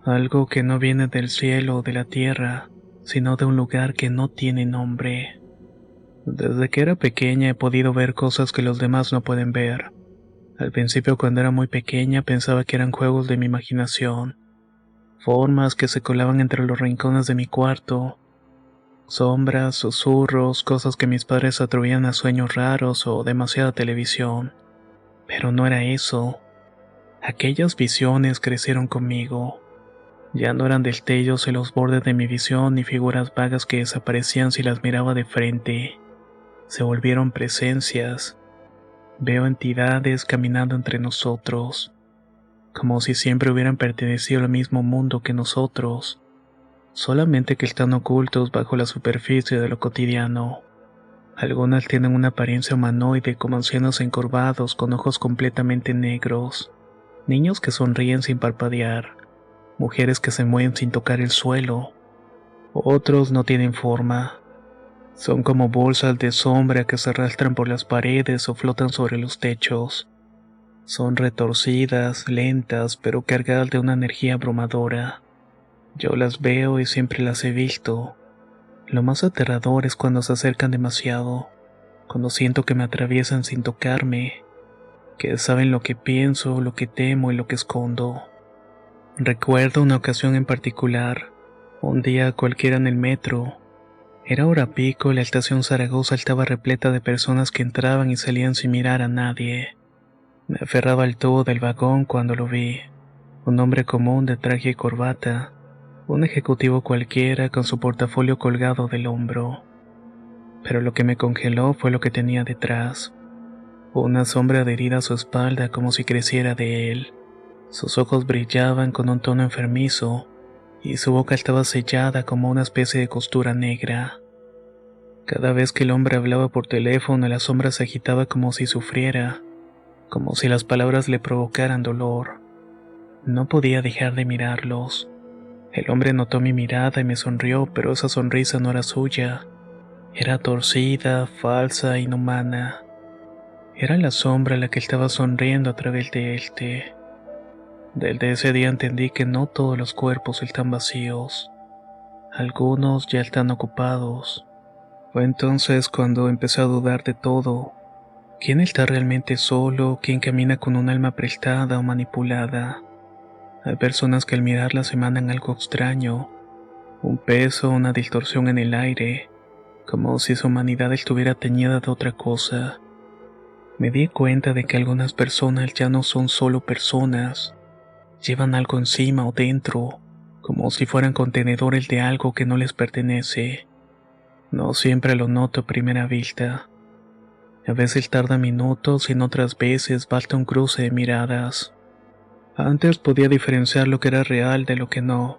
algo que no viene del cielo o de la tierra, sino de un lugar que no tiene nombre. Desde que era pequeña he podido ver cosas que los demás no pueden ver. Al principio, cuando era muy pequeña, pensaba que eran juegos de mi imaginación, formas que se colaban entre los rincones de mi cuarto, sombras, susurros, cosas que mis padres atribuían a sueños raros o demasiada televisión. Pero no era eso. Aquellas visiones crecieron conmigo. Ya no eran destellos en los bordes de mi visión ni figuras vagas que desaparecían si las miraba de frente. Se volvieron presencias. Veo entidades caminando entre nosotros, como si siempre hubieran pertenecido al mismo mundo que nosotros, solamente que están ocultos bajo la superficie de lo cotidiano. Algunas tienen una apariencia humanoide como ancianos encorvados con ojos completamente negros, niños que sonríen sin parpadear, mujeres que se mueven sin tocar el suelo. Otros no tienen forma. Son como bolsas de sombra que se arrastran por las paredes o flotan sobre los techos. Son retorcidas, lentas, pero cargadas de una energía abrumadora. Yo las veo y siempre las he visto. Lo más aterrador es cuando se acercan demasiado, cuando siento que me atraviesan sin tocarme, que saben lo que pienso, lo que temo y lo que escondo. Recuerdo una ocasión en particular, un día cualquiera en el metro. Era hora pico y la estación Zaragoza estaba repleta de personas que entraban y salían sin mirar a nadie. Me aferraba al tubo del vagón cuando lo vi. Un hombre común de traje y corbata, un ejecutivo cualquiera con su portafolio colgado del hombro. Pero lo que me congeló fue lo que tenía detrás. Una sombra adherida a su espalda como si creciera de él. Sus ojos brillaban con un tono enfermizo y su boca estaba sellada como una especie de costura negra. Cada vez que el hombre hablaba por teléfono, la sombra se agitaba como si sufriera, como si las palabras le provocaran dolor. No podía dejar de mirarlos. El hombre notó mi mirada y me sonrió, pero esa sonrisa no era suya. Era torcida, falsa, inhumana. Era la sombra la que estaba sonriendo a través de éste. Desde ese día entendí que no todos los cuerpos están vacíos. Algunos ya están ocupados. Fue entonces cuando empecé a dudar de todo. ¿Quién está realmente solo? ¿Quién camina con un alma prestada o manipulada? Hay personas que al mirarlas emanan algo extraño, un peso, una distorsión en el aire, como si su humanidad estuviera teñida de otra cosa. Me di cuenta de que algunas personas ya no son solo personas, llevan algo encima o dentro, como si fueran contenedores de algo que no les pertenece. No siempre lo noto a primera vista. A veces tarda minutos y en otras veces basta un cruce de miradas. Antes podía diferenciar lo que era real de lo que no,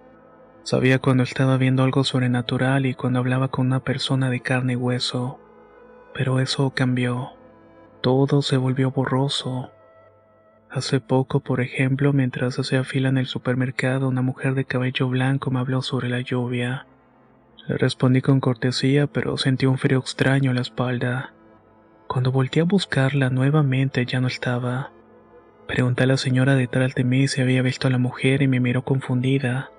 Sabía cuando estaba viendo algo sobrenatural y cuando hablaba con una persona de carne y hueso. Pero eso cambió. Todo se volvió borroso. Hace poco, por ejemplo, mientras hacía fila en el supermercado, una mujer de cabello blanco me habló sobre la lluvia. Le respondí con cortesía, pero sentí un frío extraño en la espalda. Cuando volteé a buscarla nuevamente ya no estaba. Pregunté a la señora detrás de mí si había visto a la mujer y me miró confundida.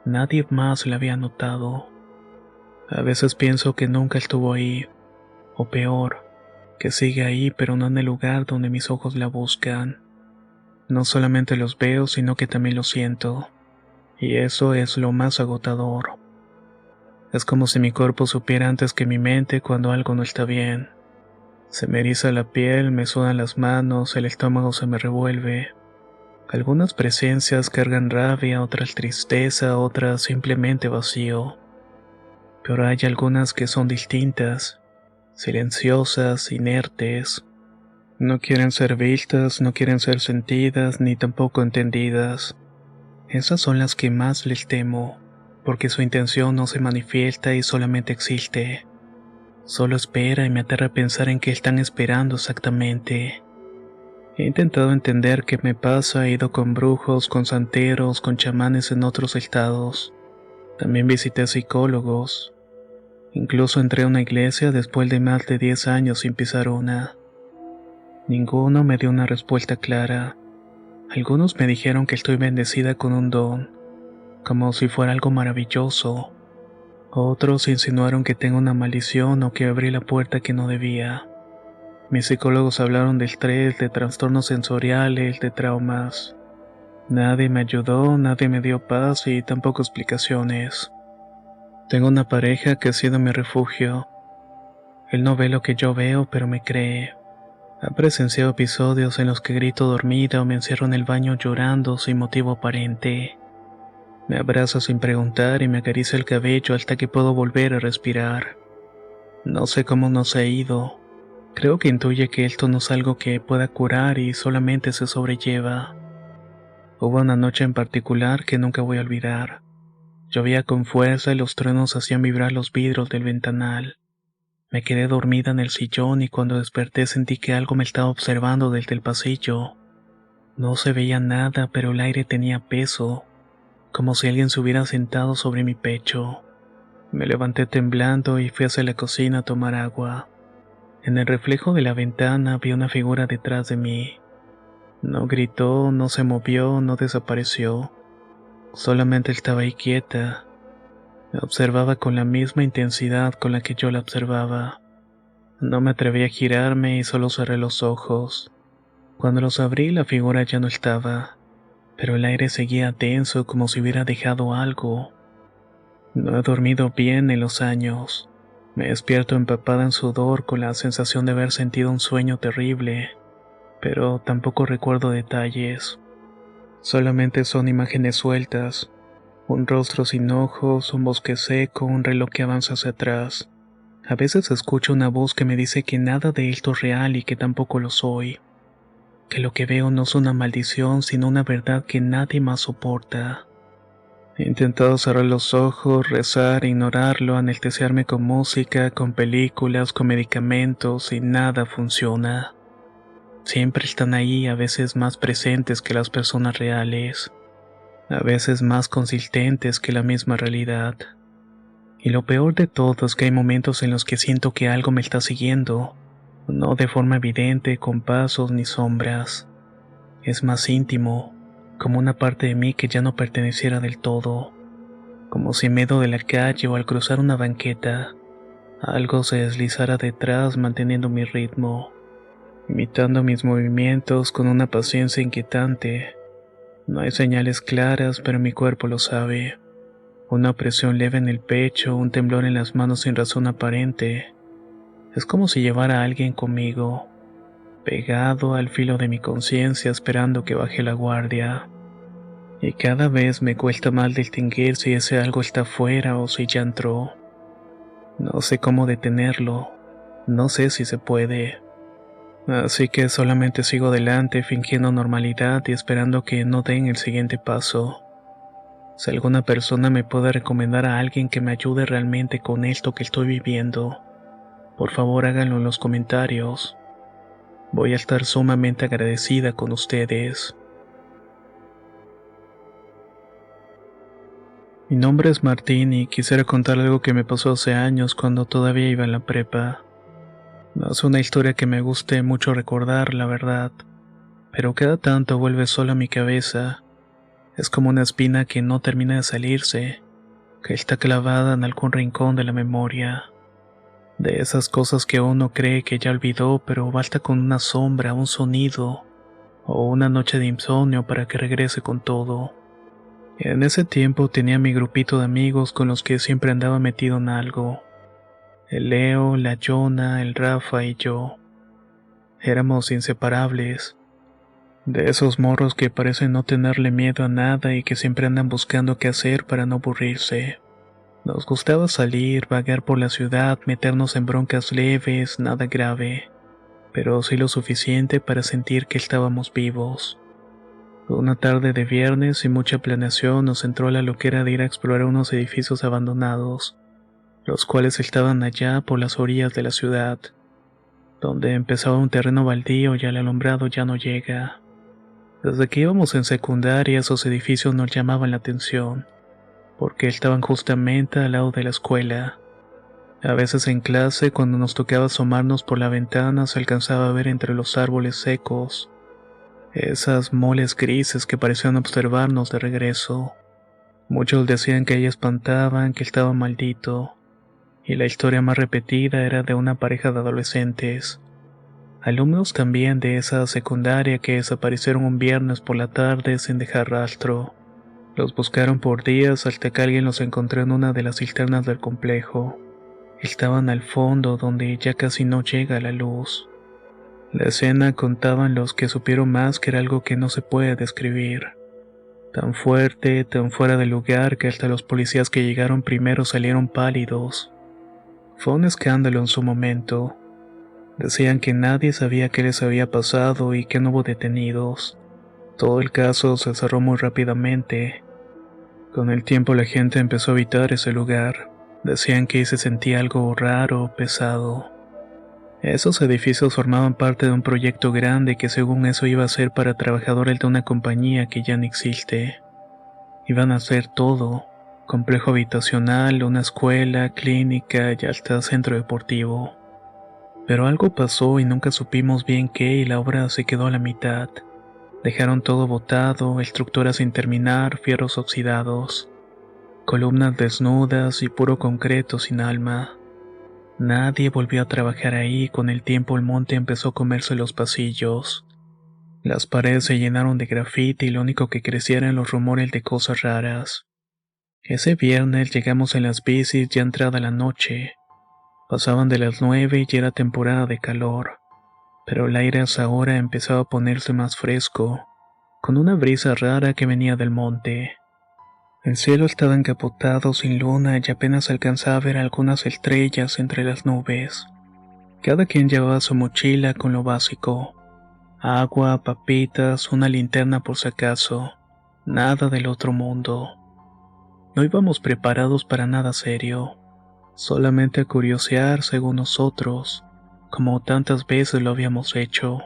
Nadie más la había notado. A veces pienso que nunca estuvo ahí, o peor, que sigue ahí pero no en el lugar donde mis ojos la buscan. No solamente los veo, sino que también los siento. Y eso es lo más agotador. Es como si mi cuerpo supiera antes que mi mente cuando algo no está bien. Se me eriza la piel, me sudan las manos, el estómago se me revuelve. Algunas presencias cargan rabia, otras tristeza, otras simplemente vacío. Pero hay algunas que son distintas, silenciosas, inertes. No quieren ser vistas, no quieren ser sentidas, ni tampoco entendidas. Esas son las que más les temo, porque su intención no se manifiesta y solamente existe. Solo espera y me aterra pensar en qué están esperando exactamente. He intentado entender qué me pasa, he ido con brujos, con santeros, con chamanes en otros estados. También visité psicólogos. Incluso entré a una iglesia después de más de 10 años sin pisar una. Ninguno me dio una respuesta clara. Algunos me dijeron que estoy bendecida con un don, como si fuera algo maravilloso. Otros insinuaron que tengo una maldición o que abrí la puerta que no debía. Mis psicólogos hablaron de estrés, de trastornos sensoriales, de traumas. Nadie me ayudó, nadie me dio paz y tampoco explicaciones. Tengo una pareja que ha sido mi refugio. Él no ve lo que yo veo, pero me cree. Ha presenciado episodios en los que grito dormida o me encierro en el baño llorando sin motivo aparente. Me abraza sin preguntar y me acaricia el cabello hasta que puedo volver a respirar. No sé cómo nos ha ido. Creo que intuye que esto no es algo que pueda curar y solamente se sobrelleva. Hubo una noche en particular que nunca voy a olvidar. Llovía con fuerza y los truenos hacían vibrar los vidrios del ventanal. Me quedé dormida en el sillón y cuando desperté sentí que algo me estaba observando desde el pasillo. No se veía nada, pero el aire tenía peso, como si alguien se hubiera sentado sobre mi pecho. Me levanté temblando y fui hacia la cocina a tomar agua. En el reflejo de la ventana vi una figura detrás de mí. No gritó, no se movió, no desapareció. Solamente estaba ahí quieta. Me observaba con la misma intensidad con la que yo la observaba. No me atreví a girarme y solo cerré los ojos. Cuando los abrí, la figura ya no estaba, pero el aire seguía tenso como si hubiera dejado algo. No he dormido bien en los años. Me despierto empapada en sudor con la sensación de haber sentido un sueño terrible, pero tampoco recuerdo detalles. Solamente son imágenes sueltas, un rostro sin ojos, un bosque seco, un reloj que avanza hacia atrás. A veces escucho una voz que me dice que nada de esto es real y que tampoco lo soy, que lo que veo no es una maldición sino una verdad que nadie más soporta. He intentado cerrar los ojos, rezar, ignorarlo, anestesiarme con música, con películas, con medicamentos y nada funciona. Siempre están ahí, a veces más presentes que las personas reales, a veces más consistentes que la misma realidad. Y lo peor de todo es que hay momentos en los que siento que algo me está siguiendo, no de forma evidente, con pasos ni sombras. Es más íntimo, como una parte de mí que ya no perteneciera del todo, como si en medio de la calle o al cruzar una banqueta, algo se deslizara detrás manteniendo mi ritmo, imitando mis movimientos con una paciencia inquietante. No hay señales claras, pero mi cuerpo lo sabe. Una presión leve en el pecho, un temblor en las manos sin razón aparente. Es como si llevara a alguien conmigo, pegado al filo de mi conciencia esperando que baje la guardia. Y cada vez me cuesta más distinguir si ese algo está afuera o si ya entró. No sé cómo detenerlo, no sé si se puede. Así que solamente sigo adelante fingiendo normalidad y esperando que no den el siguiente paso. Si alguna persona me puede recomendar a alguien que me ayude realmente con esto que estoy viviendo, por favor háganlo en los comentarios. Voy a estar sumamente agradecida con ustedes. Mi nombre es Martín y quisiera contar algo que me pasó hace años cuando todavía iba en la prepa. No es una historia que me guste mucho recordar, la verdad, pero cada tanto vuelve sola a mi cabeza. Es como una espina que no termina de salirse, que está clavada en algún rincón de la memoria. De esas cosas que uno cree que ya olvidó, pero basta con una sombra, un sonido o una noche de insomnio para que regrese con todo. En ese tiempo tenía mi grupito de amigos con los que siempre andaba metido en algo. El Leo, la Yona, el Rafa y yo. Éramos inseparables. De esos morros que parecen no tenerle miedo a nada y que siempre andan buscando qué hacer para no aburrirse. Nos gustaba salir, vagar por la ciudad, meternos en broncas leves, nada grave, pero sí lo suficiente para sentir que estábamos vivos. Una tarde de viernes y mucha planeación nos entró la loquera de ir a explorar unos edificios abandonados, los cuales estaban allá por las orillas de la ciudad, donde empezaba un terreno baldío y el alumbrado ya no llega. Desde que íbamos en secundaria esos edificios nos llamaban la atención, porque estaban justamente al lado de la escuela. A veces en clase, cuando nos tocaba asomarnos por la ventana, se alcanzaba a ver entre los árboles secos esas moles grises que parecían observarnos de regreso. Muchos decían que ahí espantaban, que estaba maldito, y la historia más repetida era de una pareja de adolescentes, alumnos también de esa secundaria, que desaparecieron un viernes por la tarde sin dejar rastro. Los buscaron por días hasta que alguien los encontró en una de las cisternas del complejo. Estaban al fondo, donde ya casi no llega la luz. La escena, contaban los que supieron más, que era algo que no se puede describir. Tan fuerte, tan fuera de lugar, que hasta los policías que llegaron primero salieron pálidos. Fue un escándalo en su momento. Decían que nadie sabía qué les había pasado y que no hubo detenidos. Todo el caso se cerró muy rápidamente. Con el tiempo la gente empezó a evitar ese lugar. Decían que se sentía algo raro, pesado. Esos edificios formaban parte de un proyecto grande que según eso iba a ser para trabajadores de una compañía que ya no existe. Iban a hacer todo: complejo habitacional, una escuela, clínica y hasta centro deportivo. Pero algo pasó y nunca supimos bien qué, y la obra se quedó a la mitad. Dejaron todo botado, estructuras sin terminar, fierros oxidados, columnas desnudas y puro concreto sin alma. Nadie volvió a trabajar ahí y con el tiempo el monte empezó a comerse los pasillos. Las paredes se llenaron de grafiti y lo único que crecía eran los rumores de cosas raras. Ese viernes llegamos en las bicis ya entrada la noche. Pasaban de las 9 y era temporada de calor, pero el aire a esa hora empezaba a ponerse más fresco, con una brisa rara que venía del monte. El cielo estaba encapotado sin luna y apenas alcanzaba a ver algunas estrellas entre las nubes. Cada quien llevaba su mochila con lo básico: agua, papitas, una linterna por si acaso. Nada del otro mundo. No íbamos preparados para nada serio, solamente a curiosear según nosotros, como tantas veces lo habíamos hecho.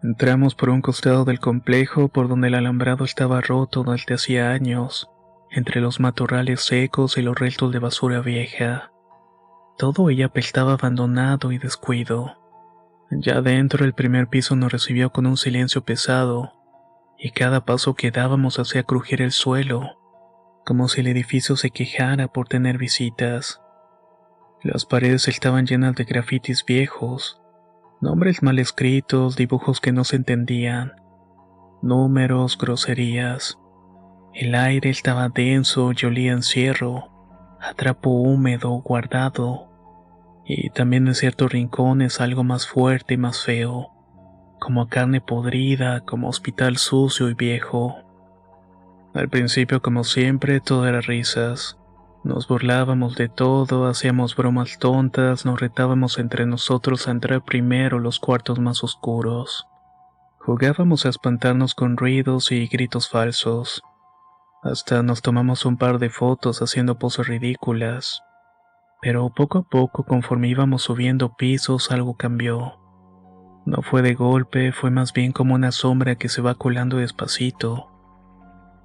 Entramos por un costado del complejo por donde el alambrado estaba roto desde hacía años, entre los matorrales secos y los restos de basura vieja. Todo ella apestaba abandonado y descuido. Ya dentro, el primer piso nos recibió con un silencio pesado, y cada paso que dábamos hacía crujir el suelo, como si el edificio se quejara por tener visitas. Las paredes estaban llenas de grafitis viejos, nombres mal escritos, dibujos que no se entendían, números, groserías. El aire estaba denso y olía a encierro, a trapo húmedo guardado, y también en ciertos rincones algo más fuerte y más feo, como a carne podrida, como hospital sucio y viejo. Al principio, como siempre, todo era risas. Nos burlábamos de todo, hacíamos bromas tontas, nos retábamos entre nosotros a entrar primero los cuartos más oscuros. Jugábamos a espantarnos con ruidos y gritos falsos. Hasta nos tomamos un par de fotos haciendo poses ridículas. Pero poco a poco, conforme íbamos subiendo pisos, algo cambió. No fue de golpe, fue más bien como una sombra que se va colando despacito.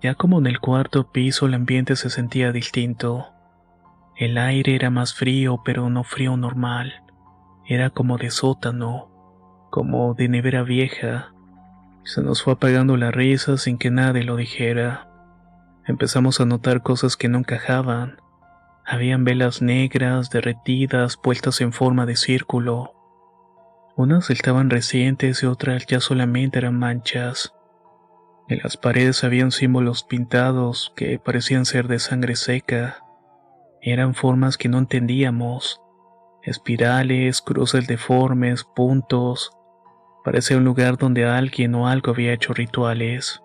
Ya como en el cuarto piso el ambiente se sentía distinto. El aire era más frío, pero no frío normal. Era como de sótano, como de nevera vieja. Se nos fue apagando la risa sin que nadie lo dijera. Empezamos a notar cosas que no encajaban. Habían velas negras, derretidas, puestas en forma de círculo. Unas estaban recientes y otras ya solamente eran manchas. En las paredes habían símbolos pintados que parecían ser de sangre seca. Eran formas que no entendíamos. Espirales, cruces deformes, puntos. Parecía un lugar donde alguien o algo había hecho rituales.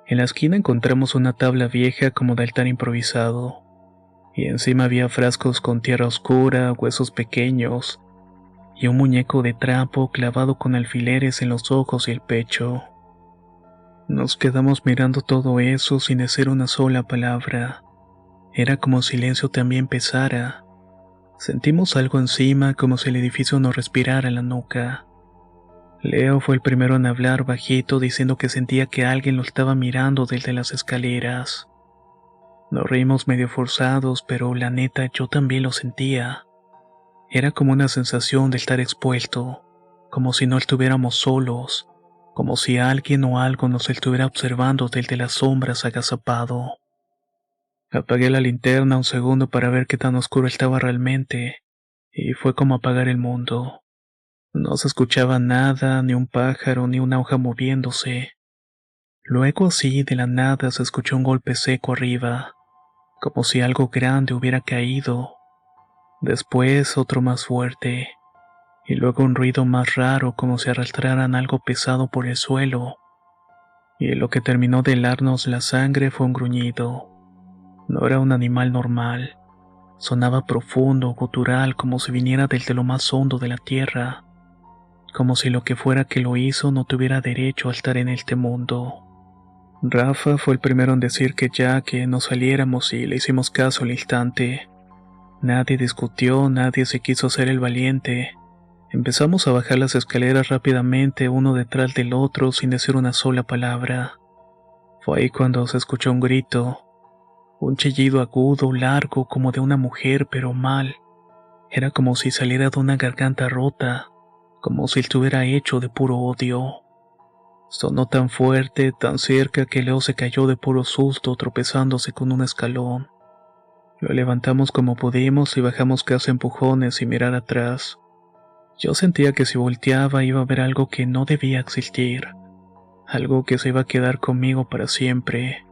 En la esquina encontramos una tabla vieja como de altar improvisado. Y encima había frascos con tierra oscura, huesos pequeños, y un muñeco de trapo clavado con alfileres en los ojos y el pecho. Nos quedamos mirando todo eso sin decir una sola palabra. Era como silencio también pesara. Sentimos algo encima, como si el edificio nos respirara en la nuca. Leo fue el primero en hablar bajito, diciendo que sentía que alguien lo estaba mirando desde las escaleras. Nos reímos medio forzados, pero la neta yo también lo sentía. Era como una sensación de estar expuesto, como si no estuviéramos solos, como si alguien o algo nos estuviera observando desde las sombras agazapado. Apagué la linterna un segundo para ver qué tan oscuro estaba realmente, y fue como apagar el mundo. No se escuchaba nada, ni un pájaro, ni una hoja moviéndose. Luego así, de la nada, se escuchó un golpe seco arriba, como si algo grande hubiera caído. Después otro más fuerte, y luego un ruido más raro como si arrastraran algo pesado por el suelo. Y lo que terminó de helarnos la sangre fue un gruñido. No era un animal normal. Sonaba profundo, gutural, como si viniera desde lo más hondo de la tierra. Como si lo que fuera que lo hizo no tuviera derecho a estar en este mundo. Rafa fue el primero en decir que nos saliéramos y le hicimos caso al instante. Nadie discutió, nadie se quiso hacer el valiente. Empezamos a bajar las escaleras rápidamente, uno detrás del otro, sin decir una sola palabra. Fue ahí cuando se escuchó un grito. Un chillido agudo, largo, como de una mujer, pero mal. Era como si saliera de una garganta rota, como si estuviera hecho de puro odio. Sonó tan fuerte, tan cerca, que Leo se cayó de puro susto, tropezándose con un escalón. Lo levantamos como pudimos y bajamos casi a empujones sin mirar atrás. Yo sentía que si volteaba iba a ver algo que no debía existir, algo que se iba a quedar conmigo para siempre.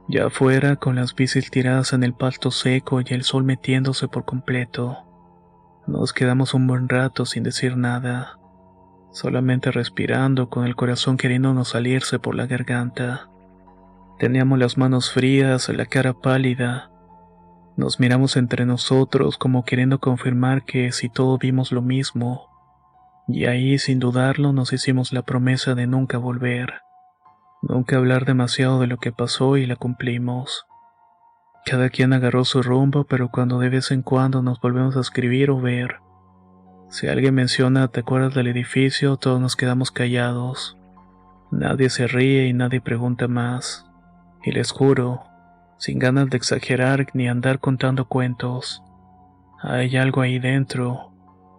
Ya afuera, con las bicis tiradas en el pasto seco y el sol metiéndose por completo. Nos quedamos un buen rato sin decir nada, solamente respirando, con el corazón queriéndonos salirse por la garganta. Teníamos las manos frías, la cara pálida. Nos miramos entre nosotros como queriendo confirmar que si todos vimos lo mismo. Y ahí, sin dudarlo, nos hicimos la promesa de nunca volver. Nunca hablar demasiado de lo que pasó y la cumplimos. Cada quien agarró su rumbo, pero cuando de vez en cuando nos volvemos a escribir o ver. Si alguien menciona "¿te acuerdas del edificio?", todos nos quedamos callados. Nadie se ríe y nadie pregunta más. Y les juro, sin ganas de exagerar ni andar contando cuentos, hay algo ahí dentro,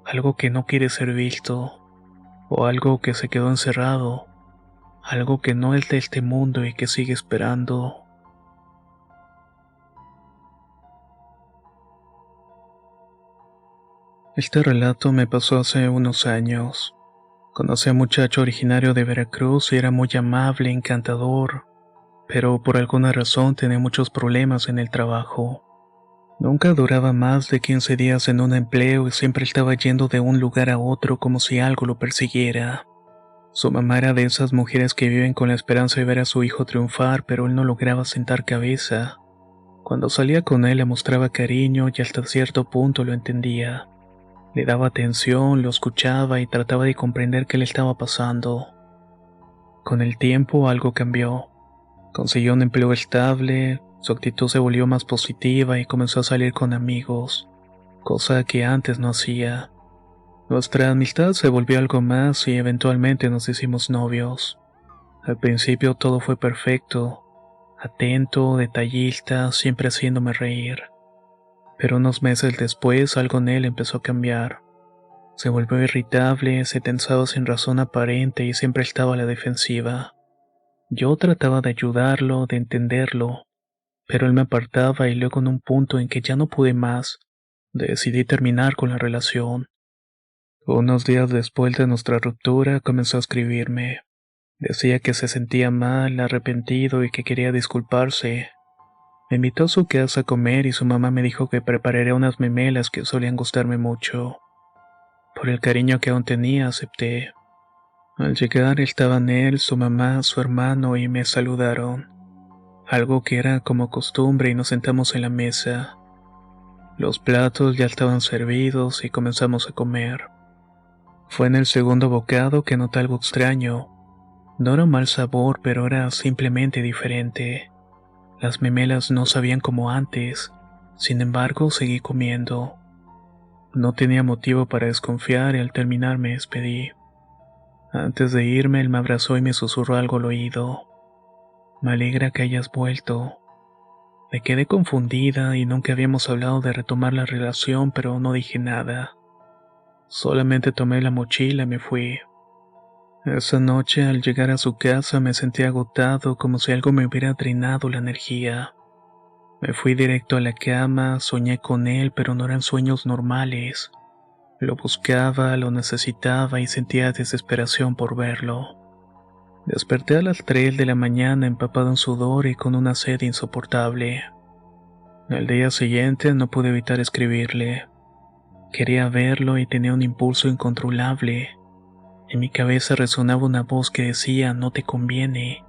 algo que no quiere ser visto, o algo que se quedó encerrado, algo que no es de este mundo y que sigue esperando. Este relato me pasó hace unos años. Conocí a un muchacho originario de Veracruz y era muy amable, encantador, pero por alguna razón tenía muchos problemas en el trabajo. Nunca duraba más de 15 días en un empleo y siempre estaba yendo de un lugar a otro como si algo lo persiguiera. Su mamá era de esas mujeres que viven con la esperanza de ver a su hijo triunfar, pero él no lograba sentar cabeza. Cuando salía con él le mostraba cariño y hasta cierto punto lo entendía. Le daba atención, lo escuchaba y trataba de comprender qué le estaba pasando. Con el tiempo algo cambió. Consiguió un empleo estable, su actitud se volvió más positiva y comenzó a salir con amigos, cosa que antes no hacía. Nuestra amistad se volvió algo más y eventualmente nos hicimos novios. Al principio todo fue perfecto, atento, detallista, siempre haciéndome reír. Pero unos meses después algo en él empezó a cambiar. Se volvió irritable, se tensaba sin razón aparente y siempre estaba a la defensiva. Yo trataba de ayudarlo, de entenderlo, pero él me apartaba y luego en un punto en que ya no pude más, decidí terminar con la relación. Unos días después de nuestra ruptura comenzó a escribirme. Decía que se sentía mal, arrepentido y que quería disculparse. Me invitó a su casa a comer y su mamá me dijo que prepararía unas memelas que solían gustarme mucho. Por el cariño que aún tenía, acepté. Al llegar estaban él, su mamá, su hermano y me saludaron. Algo que era como costumbre y nos sentamos en la mesa. Los platos ya estaban servidos y comenzamos a comer. Fue en el segundo bocado que noté algo extraño. No era un mal sabor, pero era simplemente diferente. Las memelas no sabían como antes, sin embargo seguí comiendo. No tenía motivo para desconfiar y al terminar me despedí. Antes de irme él me abrazó y me susurró algo al oído. Me alegra que hayas vuelto. Me quedé confundida y nunca habíamos hablado de retomar la relación, pero no dije nada. Solamente tomé la mochila y me fui. Esa noche al llegar a su casa me sentí agotado como si algo me hubiera drenado la energía. Me fui directo a la cama, soñé con él, pero no eran sueños normales. Lo buscaba, lo necesitaba y sentía desesperación por verlo. Desperté a las 3 de la mañana empapado en sudor y con una sed insoportable. Al día siguiente no pude evitar escribirle. Quería verlo y tenía un impulso incontrolable. En mi cabeza resonaba una voz que decía no te conviene,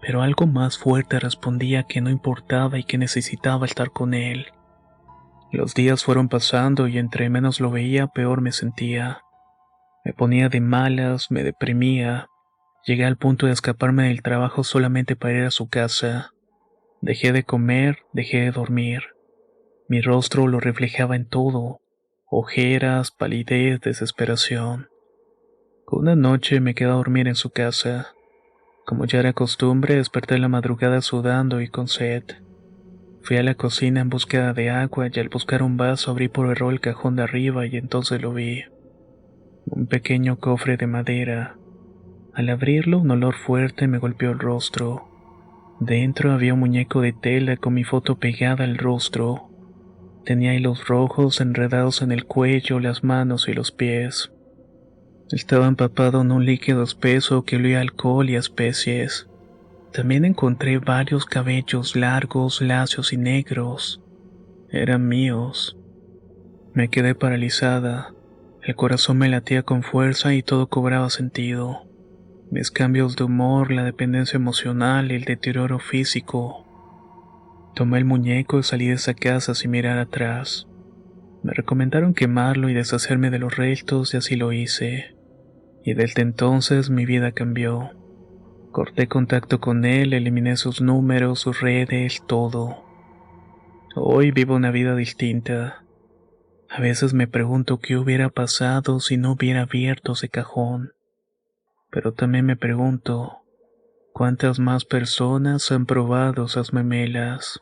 pero algo más fuerte respondía que no importaba y que necesitaba estar con él. Los días fueron pasando y entre menos lo veía, peor me sentía. Me ponía de malas, me deprimía. Llegué al punto de escaparme del trabajo solamente para ir a su casa. Dejé de comer, dejé de dormir. Mi rostro lo reflejaba en todo: ojeras, palidez, desesperación. Una noche me quedé a dormir en su casa. Como ya era costumbre, desperté en la madrugada sudando y con sed. Fui a la cocina en búsqueda de agua y al buscar un vaso abrí por error el cajón de arriba y entonces lo vi. Un pequeño cofre de madera. Al abrirlo, un olor fuerte me golpeó el rostro. Dentro había un muñeco de tela con mi foto pegada al rostro. Tenía hilos rojos enredados en el cuello, las manos y los pies. Estaba empapado en un líquido espeso que olía a alcohol y a especies. También encontré varios cabellos largos, lacios y negros. Eran míos. Me quedé paralizada. El corazón me latía con fuerza y todo cobraba sentido. Mis cambios de humor, la dependencia emocional y el deterioro físico. Tomé el muñeco y salí de esa casa sin mirar atrás. Me recomendaron quemarlo y deshacerme de los restos y así lo hice. Y desde entonces mi vida cambió. Corté contacto con él, eliminé sus números, sus redes, todo. Hoy vivo una vida distinta. A veces me pregunto qué hubiera pasado si no hubiera abierto ese cajón. Pero también me pregunto, ¿cuántas más personas han probado esas memelas?